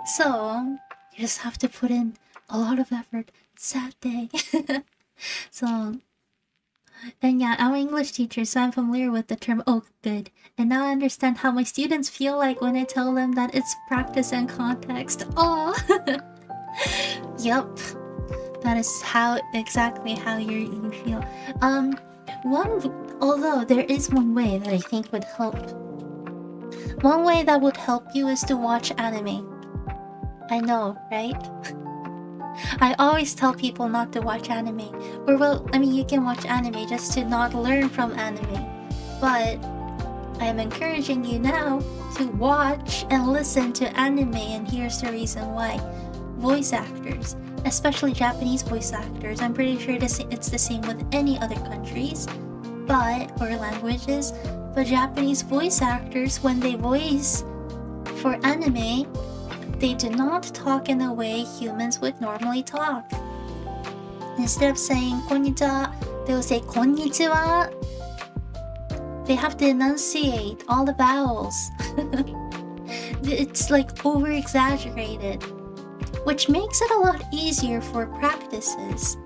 So, you just have to put in a lot of effort. Sad day. So, and yeah, I'm an English teacher, so I'm familiar with the term. Oh, good. And now I understand how my students feel like when I tell them that it's practice and context. Oh, yep. That is exactly how you feel. Although there is one way that I think would help. One way that would help you is to watch anime. I know, right? I always tell people not to watch anime. Or well, I mean, you can watch anime just to not learn from anime. But I'm encouraging you now to watch and listen to anime, and here's the reason why. Voice actors, especially Japanese voice actors, I'm pretty sure it's the same with any other countries or languages, but Japanese voice actors, when they voice for anime, they do not talk in the way humans would normally talk. Instead of saying konnichiwa, they will say konnichiwa. They have to enunciate all the vowels. It's like over exaggerated, which makes it a lot easier for practices.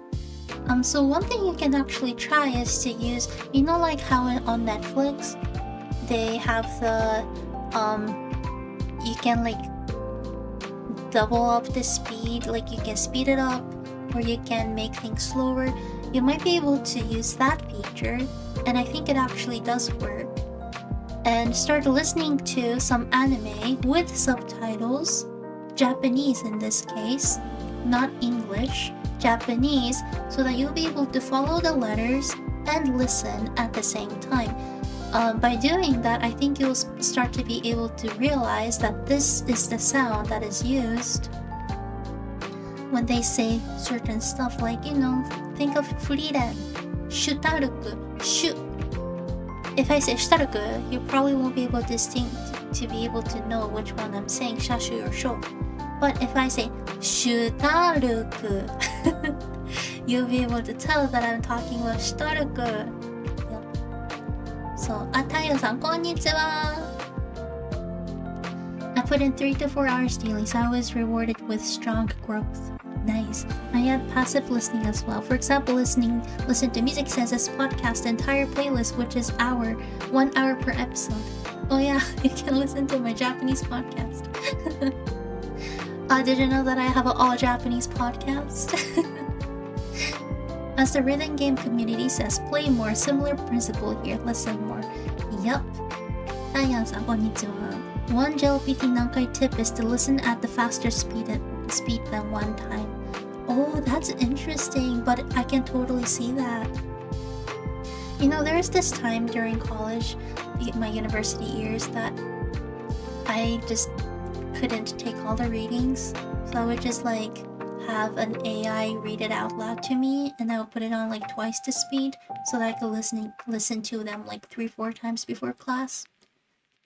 So one thing you can actually try is to use, you know, like how on Netflix they have the you can like double up the speed, like you can speed it up or you can make things slower. You might be able to use that feature, and I think it actually does work. And start listening to some anime with subtitles, Japanese in this case, not English, Japanese, so that you'll be able to follow the letters and listen at the same time. By doing that, I think you'll start to be able to realize that this is the sound that is used when they say certain stuff, like, you know, think of freeden, shutaruku, shu. If I say shutaruku, you probably won't be able to be able to know which one I'm saying, shashu or sho. But if I say shutaruku, you'll be able to tell that I'm talking about shutaruku. So, Tayo-san, konnichiwa! I put in 3 to 4 hours daily, so I was rewarded with strong growth. Nice. I add passive listening as well. For example, listen to Music Sense's podcast entire playlist, which is 1 hour per episode. Oh yeah, you can listen to my Japanese podcast. Did you know that I have an all Japanese podcast? As the rhythm game community says, play more. Similar principle here. Listen more. Yup. Tayan-san, konnichiwa. One JLPT Nankai tip is to listen at the faster speed than one time. Oh, that's interesting, but I can totally see that. You know, there was this time during college, my university years, that I just couldn't take all the readings. So I would just like have an AI read it out loud to me, and I would put it on like twice the speed so that I could listen to them like 3-4 times before class.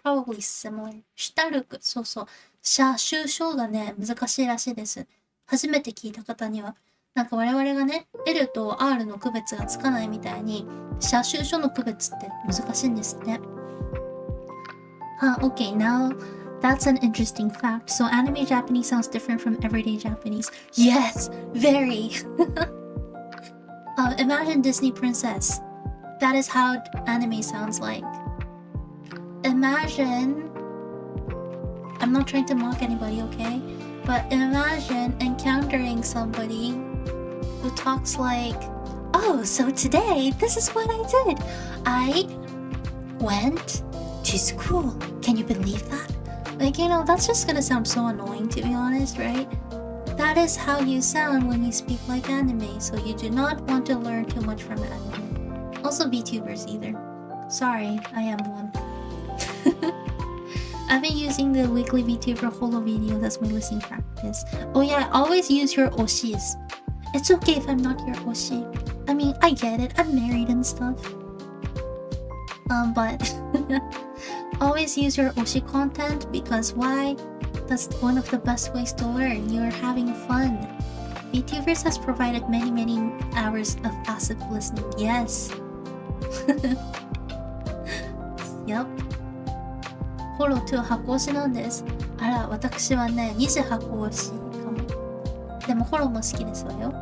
Probably similar. シュタルク、そうそう。収唱がね、難しいらしいです。初めて聞いた方には。なんか我々がね、L と R の区別がつかないみたいに、収唱の区別って難しいんですって。Okay, now that's an interesting fact. So anime Japanese sounds different from everyday Japanese. Yes, very. Imagine Disney Princess. That is how anime sounds like. Imagine, I'm not trying to mock anybody, okay? But imagine encountering somebody who talks like, oh, so today, this is what I did. I went to school. Can you believe that? Like, you know, that's just gonna sound so annoying, to be honest, right? That is how you sound when you speak like anime, so you do not want to learn too much from anime. Also VTubers either. Sorry, I am one. I've been using the weekly VTuber holo videos as my listening practice. Oh yeah, always use your oshis. It's okay if I'm not your oshi. I mean, I get it, I'm married and stuff. But always use your oshi content, because why? That's one of the best ways to learn. You're having fun. VTubers has provided many hours of passive listening. Yes. Yup. フォロー2箱推しなんです。あら、私はね、2時箱推しかも。でもフォローも好きですわよ。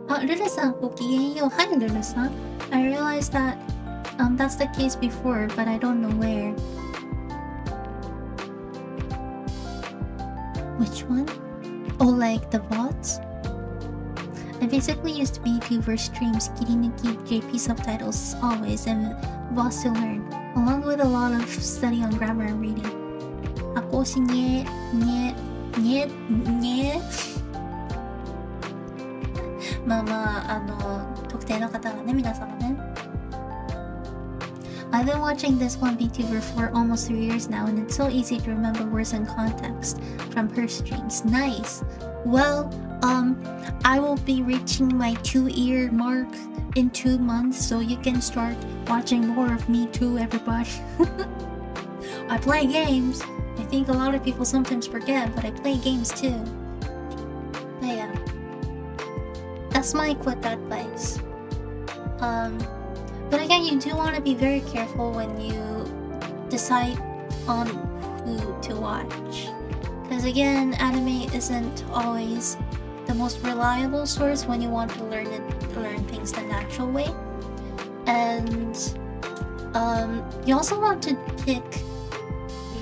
あ、ルルさんごきげんよう。はい、ルルさん。I realized that that's the case before, but I don't know where. Which one? Oh, like the bots? I basically used VTuber streams, getting to keep JP subtitles always, and boss to learn, along with a lot of study on grammar and reading. 箱推しにまあまあ、特定の方がね、皆様ね。I've been watching this one VTuber for almost 3 years now, and it's so easy to remember words and context from her streams. Nice. Well, I will be reaching my 2-year mark in 2 months, so you can start watching more of me too, everybody. I play games. I think a lot of people sometimes forget, but I play games too. But yeah, that's my quick advice. But again, you do want to be very careful when you decide on who to watch, because again, anime isn't always the most reliable source when you want to learn things the natural way. And you also want to pick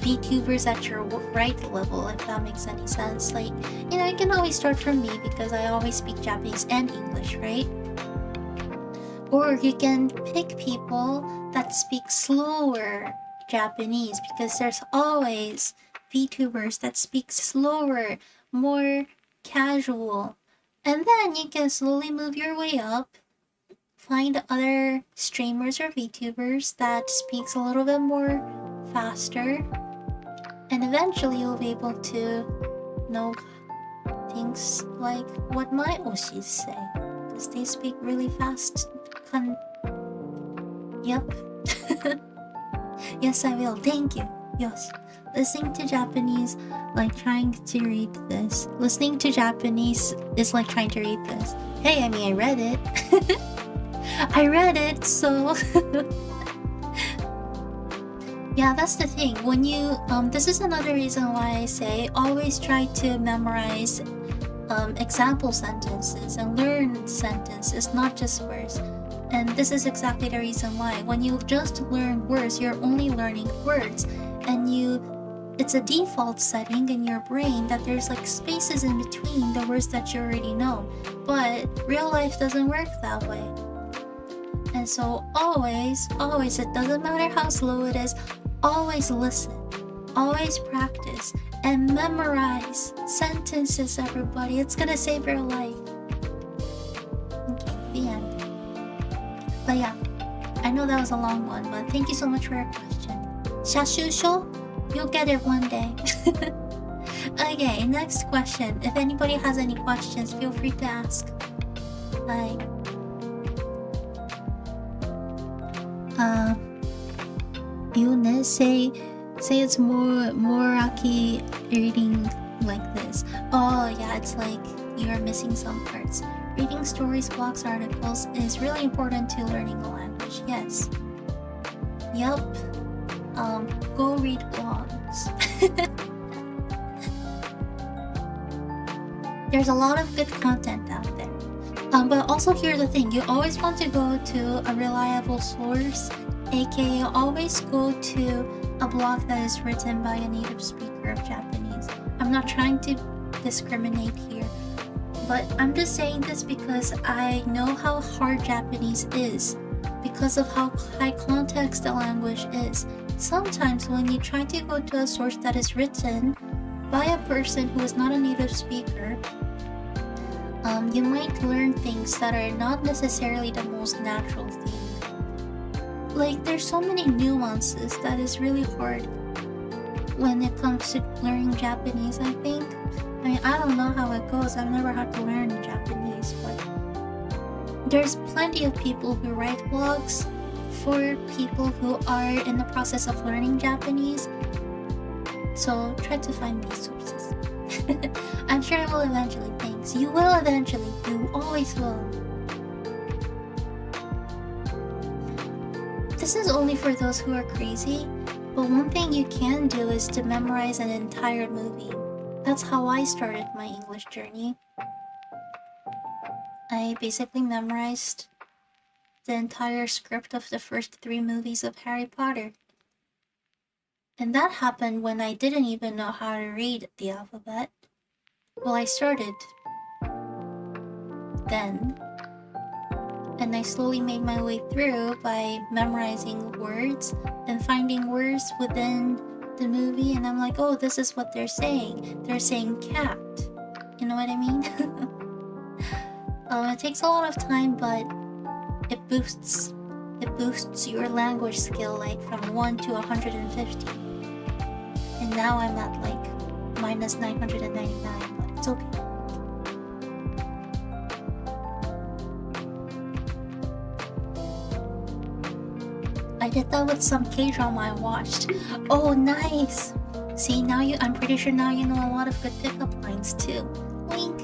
VTubers at your right level, if that makes any sense. Like, you know, you can always start from me because I always speak Japanese and English, right? Or you can pick people that speak slower Japanese, because there's always VTubers that speak slower, more casual. And then you can slowly move your way up, find other streamers or VTubers that speaks a little bit more faster, and eventually you'll be able to know things like what my oshis say, because they speak really fast. Yep. Yes, I will. Thank you. Yes. Listening to Japanese, like trying to read this. Listening to Japanese is like trying to read this. Hey, I mean, I read it. Yeah, that's the thing. When you this is another reason why I say always try to memorize example sentences and learn sentences, not just words. And this is exactly the reason why. When you just learn words, you're only learning words, and it's a default setting in your brain that there's like spaces in between the words that you already know. But real life doesn't work that way. And so always, it doesn't matter how slow it is, always listen, always practice, and memorize sentences, everybody. It's gonna save your life. Okay, the end. But yeah, I know that was a long one, but thank you so much for your question. Shashusho? You'll get it one day. Okay, next question. If anybody has any questions, feel free to ask. Like, you say it's more Aki reading like this. Oh yeah, it's like you are missing some parts. Reading stories, blogs, articles is really important to learning a language. Yes. Yup. Go read blogs. There's a lot of good content out there. But also here's the thing, you always want to go to a reliable source, aka always go to a blog that is written by a native speaker of Japanese. I'm not trying to discriminate here, but I'm just saying this because I know how hard Japanese is because of how high context the language is. Sometimes when you try to go to a source that is written by a person who is not a native speaker, you might learn things that are not necessarily the most natural thing. Like, there's so many nuances that is really hard when it comes to learning Japanese, I think. I mean, I don't know how it goes. I've never had to learn Japanese, but there's plenty of people who write blogs for people who are in the process of learning Japanese. So try to find these sources. I'm sure it will eventually. Thanks. You will eventually. You always will. This is only for those who are crazy, but one thing you can do is to memorize an entire movie. That's how I started my English journey. I basically memorized the entire script of the first 3 movies of Harry Potter. And that happened when I didn't even know how to read the alphabet. Well, I started then, and I slowly made my way through by memorizing words and finding words within the movie, and I'm like, oh, this is what they're saying. They're saying cat. You know what I mean? It takes a lot of time, but it boosts your language skill like from 1 to 150. And now I'm at like minus 999, but it's okay. I did that with some K-drama I watched. Oh, nice! See, now I'm pretty sure now you know a lot of good pickup lines too. Wink!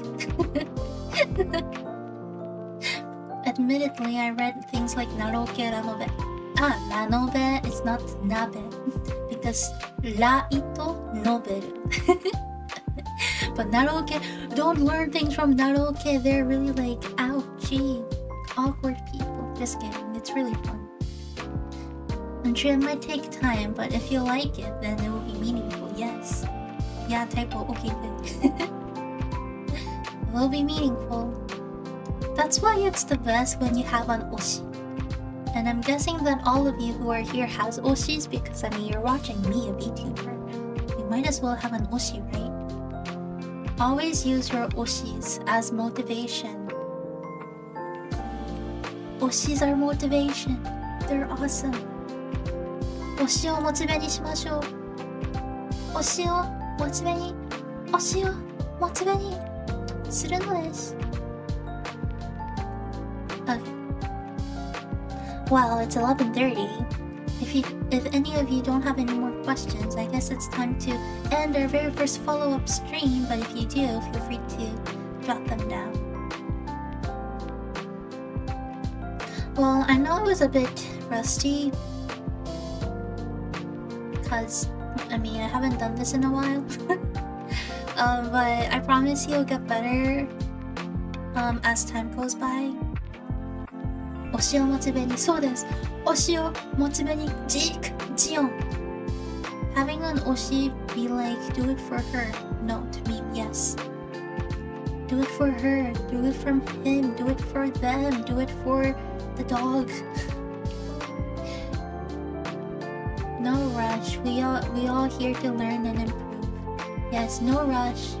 Admittedly, I read things like Naroke Ranobe. Ranobe is not nabe. Because ra ito noberu. But Naroke, don't learn things from Naroke. They're really like, ouchie, awkward people. Just kidding, it's really fun. I'm sure it might take time, but if you like it, then it will be meaningful, yes. Yeah, typo, okay, good. It will be meaningful. That's why it's the best when you have an oshi. And I'm guessing that all of you who are here has oshis because, I mean, you're watching me, a VTuber. You might as well have an oshi, right? Always use your oshis as motivation. Oshis are motivation. They're awesome. 推しをモチベにしましょう。推しをモチベに、推しをモチベにするのです。Okay. Well, it's 11:30. If any of you don't have any more questions, I guess it's time to end our very first follow-up stream. But if you do, feel free to jot them down. Well, I know it was a bit rusty. because I mean I haven't done this in a while. But I promise you'll get better as time goes by. 推しをモチベに、そうです。推しをモチベに、ジオン。Having an 推し be like, do it for her. No, to me, yes. Do it for her. Do it from him. Do it for them. Do it for the dog. No rush. We all here to learn and improve. Yes, no rush.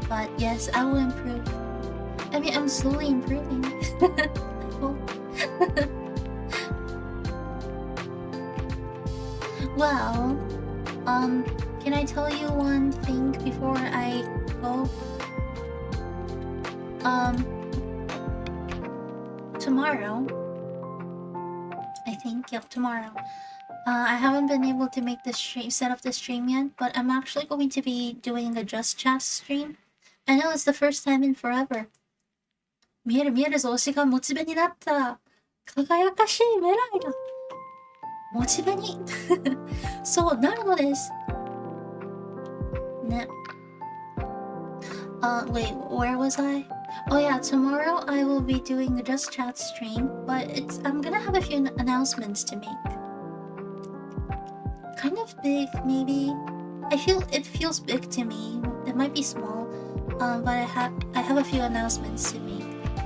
But yes, I will improve. I mean, I'm slowly improving. Well, can I tell you one thing before I go? Tomorrow, I think, yeah, tomorrow. I haven't been able to make the stream, set up the stream yet, but I'm actually going to be doing a Just Chat stream. I know it's the first time in forever. 見えるぞ、推しがモチベになった。輝かしい未来だ。モチベにそうなるのです。ね。Wait, where was I? Oh yeah, tomorrow I will be doing a Just Chat stream, but I'm gonna have a few announcements to make. Kind of big, maybe. It feels big to me. It might be small, but I have a few announcements to make.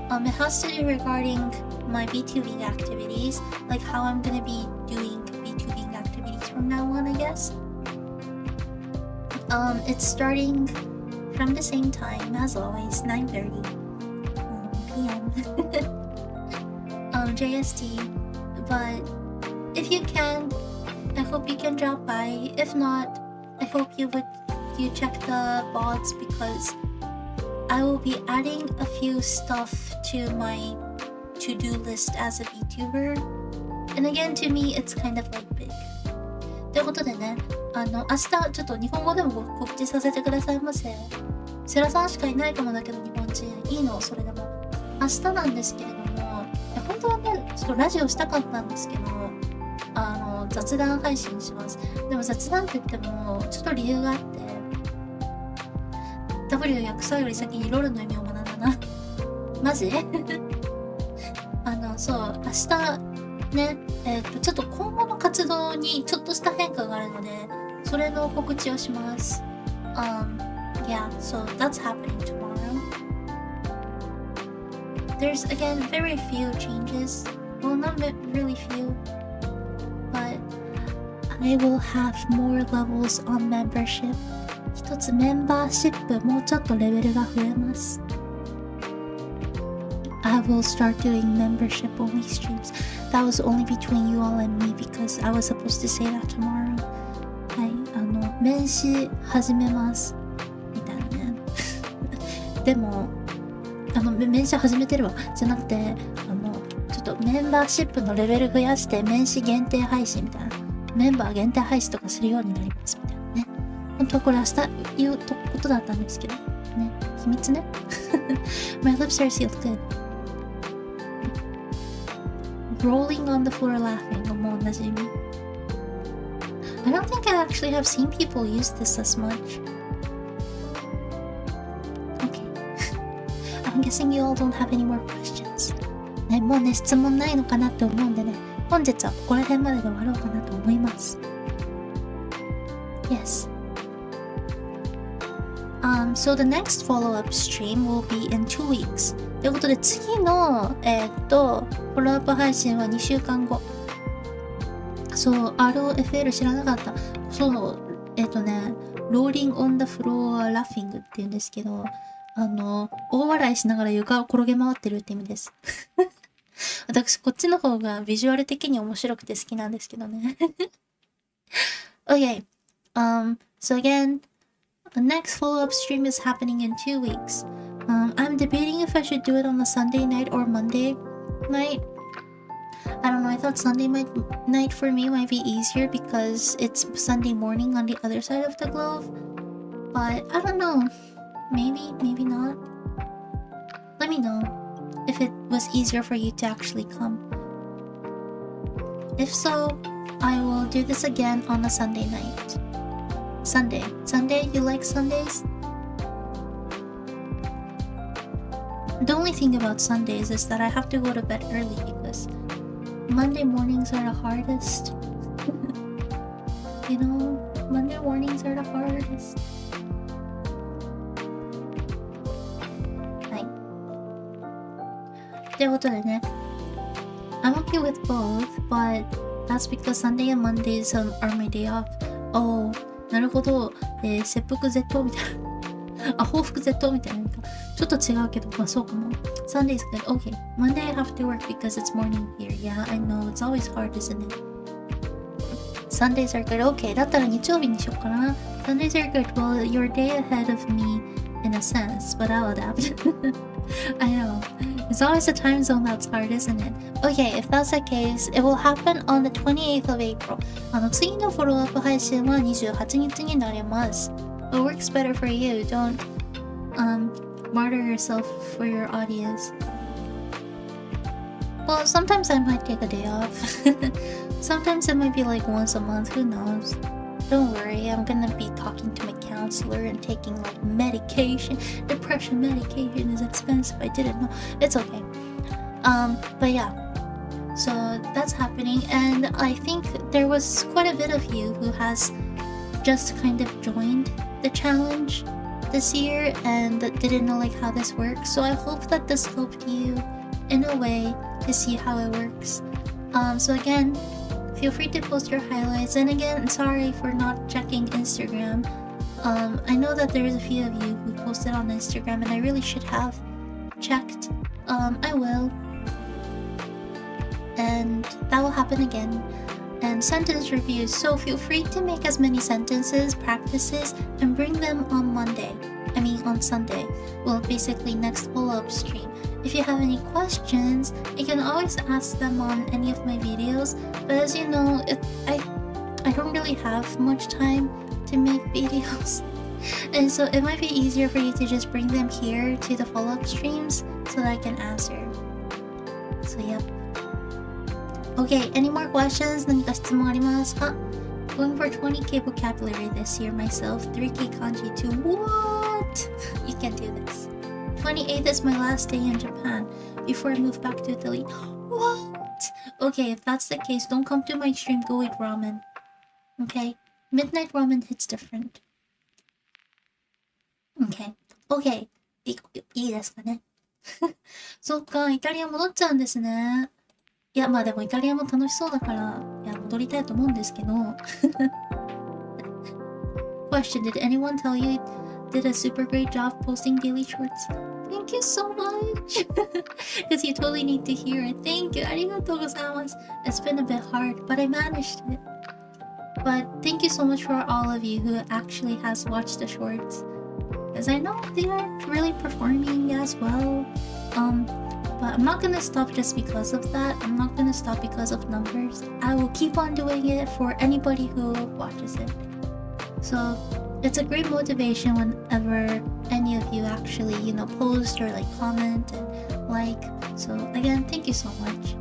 It has to do regarding my VTubing activities, like how I'm gonna be doing VTubing activities from now on, I guess. It's starting from the same time as always, 9:30 p.m. JST. But if you can, I hope you can drop by. If not, I hope you check the bots, because I will be adding a few stuff to my to-do list as a VTuber. And again, to me, it's kind of like big. ということでね、明日ちょっと日本語でも告知させてくださいませ。セラさんしかいないかもだけど、日本人。いいの、それでも。明日なんですけれども、本当はね、ちょっとラジオしたかったんですけど、雑談配信します。でも雑談って言っても、ちょっと理由があって、W 訳さより先にロールの意味を学んだな。マジそう、明日ね、ちょっと今後の活動にちょっとした変化があるので、それの告知をします。Yeah, so that's happening tomorrow. There's again very few changes. Well, not really few, but I will have more levels on membership. 一つメンバーシップもうちょっとレベルが増えます。I will start doing membership only streams. That was only between you all and me because I was supposed to say that tomorrow. はい、名刺始めます。みたいなね。でも、名刺始めてるわ。じゃなくて、ちょっとメンバーシップのレベル増やして名刺限定配信みたいな。メンバー限定配信とかするようになりますみたいなね。本当はこれ明日言うことだったんですけど。ね。秘密ね。My lips are sealed good. Rolling on the floor laughing もう同じ意味。I don't think I actually have seen people use this as much. Okay. I'm guessing you all don't have any more questions. ね、もうね、質問ないのかなって思うんでね、本日はここら辺までで終わろうかなと思います。Yes. So the next follow-up stream will be in 2 weeks. ということで次の、フォローアップ配信は2週間後。そう、ROFL 知らなかった。そう、Rolling on the floor laughing って言うんですけど、大笑いしながら床を転げ回ってるって意味です。私、こっちの方がビジュアル的に面白くて好きなんですけどね。Okay. So again, the next follow-up stream is happening in 2 weeks. I'm debating if I should do it on a Sunday night or Monday night. I don't know, I thought Sunday night for me might be easier because it's Sunday morning on the other side of the globe. But I don't know. Maybe, maybe not. Let me know if it was easier for you to actually come. If so, I will do this again on a Sunday night. Sunday, you like Sundays? The only thing about Sundays is that I have to go to bed early because Monday mornings are the hardest. You know, Monday mornings are the hardest. Right. ということでね、I'm okay with both, but that's because Sunday and Mondays are my day off. Oh, なるほど。切腹絶倒みたいな。報復絶倒みたいな。ちょっと違うけど、まあそうかも。Sunday's good. Okay. Monday I have to work because it's morning here. Yeah, I know. It's always hard, isn't it? Sundays are good. Okay. だったら日曜日にしようかな。Sundays are good. Well, you're a day ahead of me in a sense, but I'll adapt. I know. It's always a time zone that's hard, isn't it? Okay, if that's the case, it will happen on the 28th of April. 次のフォローアップ配信は28日になります。What works better for you? Don't martyr yourself for your audience. Well, sometimes I might take a day off. Sometimes it might be like once a month, who knows? Don't worry, I'm gonna be talking to my counselor and taking like medication. Depression medication is expensive, I didn't know. It's okay. But yeah. So that's happening, and I think there was quite a bit of you who has just kind of joined the challenge this year and didn't know like how this works. So I hope that this helped you in a way to see how it works. So again, feel free to post your highlights, and again, sorry for not checking Instagram. I know that there's a few of you who posted on Instagram, and I really should have checked. I will, and that will happen again. And sentence reviews, so feel free to make as many sentences, practices, and bring them on on Sunday. Well, basically next follow-up stream. If you have any questions, you can always ask them on any of my videos, but as you know, I don't really have much time to make videos, and so it might be easier for you to just bring them here to the follow-up streams so that I can answer. So yep. Okay, any more questions? 何か質問ありますか? Going for 20k vocabulary this year myself, 3k kanji too. What? You can do this. 28th is my last day in Japan before I move back to Italy. What? Okay, if that's the case, don't come to my stream, go eat ramen. Okay? Midnight ramen hits different. Okay. Okay. いいですかね? そっか、イタリア戻っちゃうんですね。いや、まあでもイタリアも楽しそうだから、いや、戻りたいと思うんですけど。Question, did anyone tell you did a super great job posting daily shorts? Thank you so much! Because you totally need to hear it. Thank you! ありがとうございます。It's been a bit hard, but I managed it. But thank you so much for all of you who actually has watched the shorts. Because I know they are really performing as well. But I'm not gonna stop just because of that. I'm not gonna stop because of numbers. I will keep on doing it for anybody who watches it. So it's a great motivation whenever any of you actually, post or like comment and like. So again, thank you so much.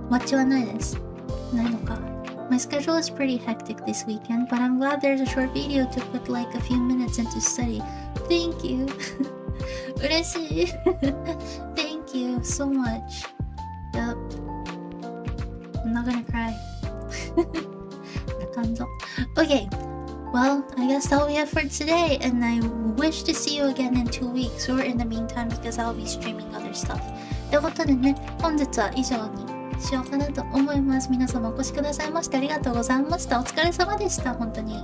マッチはないです。ないのか。My schedule is pretty hectic this weekend, but I'm glad there's a short video to put like a few minutes into study. Thank you. 嬉しい。Thank you so much. Yup. I'm not gonna cry. 泣かんぞ。Okay. Well, I guess that'll be it for today, and I wish to see you again in 2 weeks, or in the meantime, because I'll be streaming other stuff. ということでね、本日は以上にしようかなと思います。皆様お越しくださいましてありがとうございました。お疲れ様でした。本当に。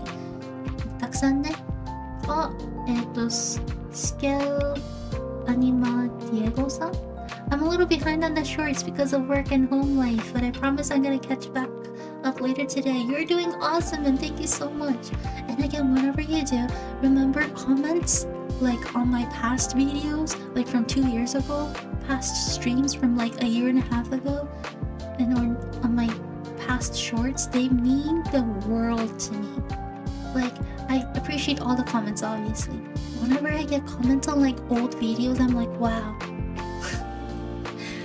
たくさんね。スケルアニマディエゴさん I'm a little behind on the shorts because of work and home life, but I promise I'm gonna catch back up later today. You're doing awesome and thank you so much. And again, whatever you do, remember comments like on my past videos, like from 2 years ago, past streams from like a year and a half ago, and on my past shorts, they mean the world to me. Like, I appreciate all the comments, obviously. Whenever I get comments on like old videos, I'm like, wow.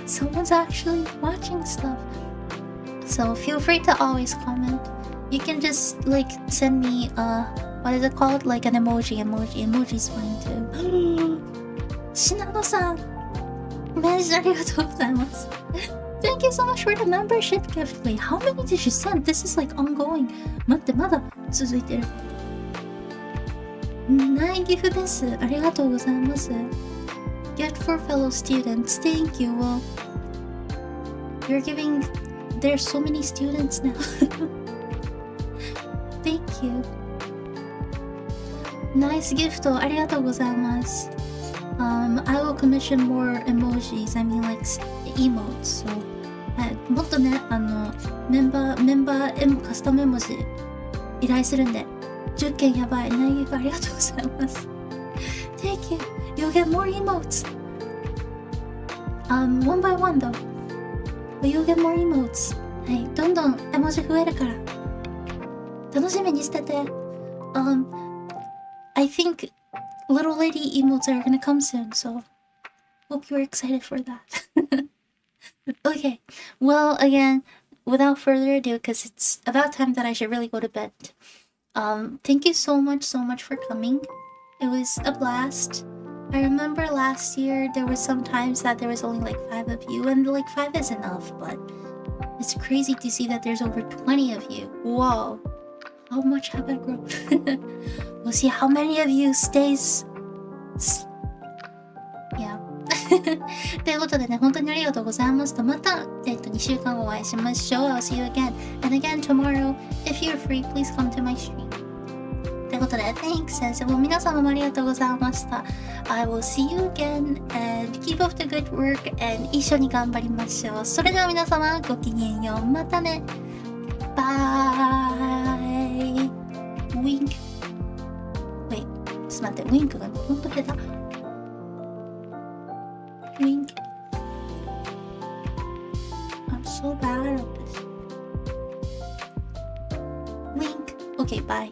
Someone's actually watching stuff. So feel free to always comment. You can just like send me what is it called? Like an emoji. Emoji's fine too. しなのさん、マジありがとうございます。Thank you so much for the membership gift. Wait, how many did you send? This is like ongoing. 待って、まだ続いてる。ないギフです。ありがとうございます。Gift for fellow students. Thank you. Well, you're giving. There's so many students now. Thank you. Nice gift. ありがとうございます。I will commission more emojis. I mean, like emotes. So, もっとね、メンバーカスタム絵文字依頼するんで、10件やばい。ナイギフありがとうございます。Thank you. You'll get more emotes. One by one though. But you'll get more emotes. はい、どんどん絵文字増えるから。楽しみにしてて。I think little lady emotes are gonna come soon, so hope you're excited for that. Okay, well, again, without further ado, because it's about time that I should really go to bed. Thank you so much for coming. It was a blast. I remember last year there was some times that there was only like 5 of you, and like 5 is enough, but it's crazy to see that there's over 20 of you. Whoa, how much have I grown? We'll see how many of you stays. Yeah. ということでね、本当にありがとうございますと、また、2週間後お会いしましょう。I'll see you again. And again tomorrow, if you're free, please come to my stream. ということで、Thanks! 先生も皆様もありがとうございました。I will see you again and keep up the good work and 一緒に頑張りましょう。それでは皆様、ごきげんよう。またね。Bye! Wink. Wait, ちょっと待って、ウィンクがほんと下手。Wink. I'm so bad at this. Wink. Okay, bye.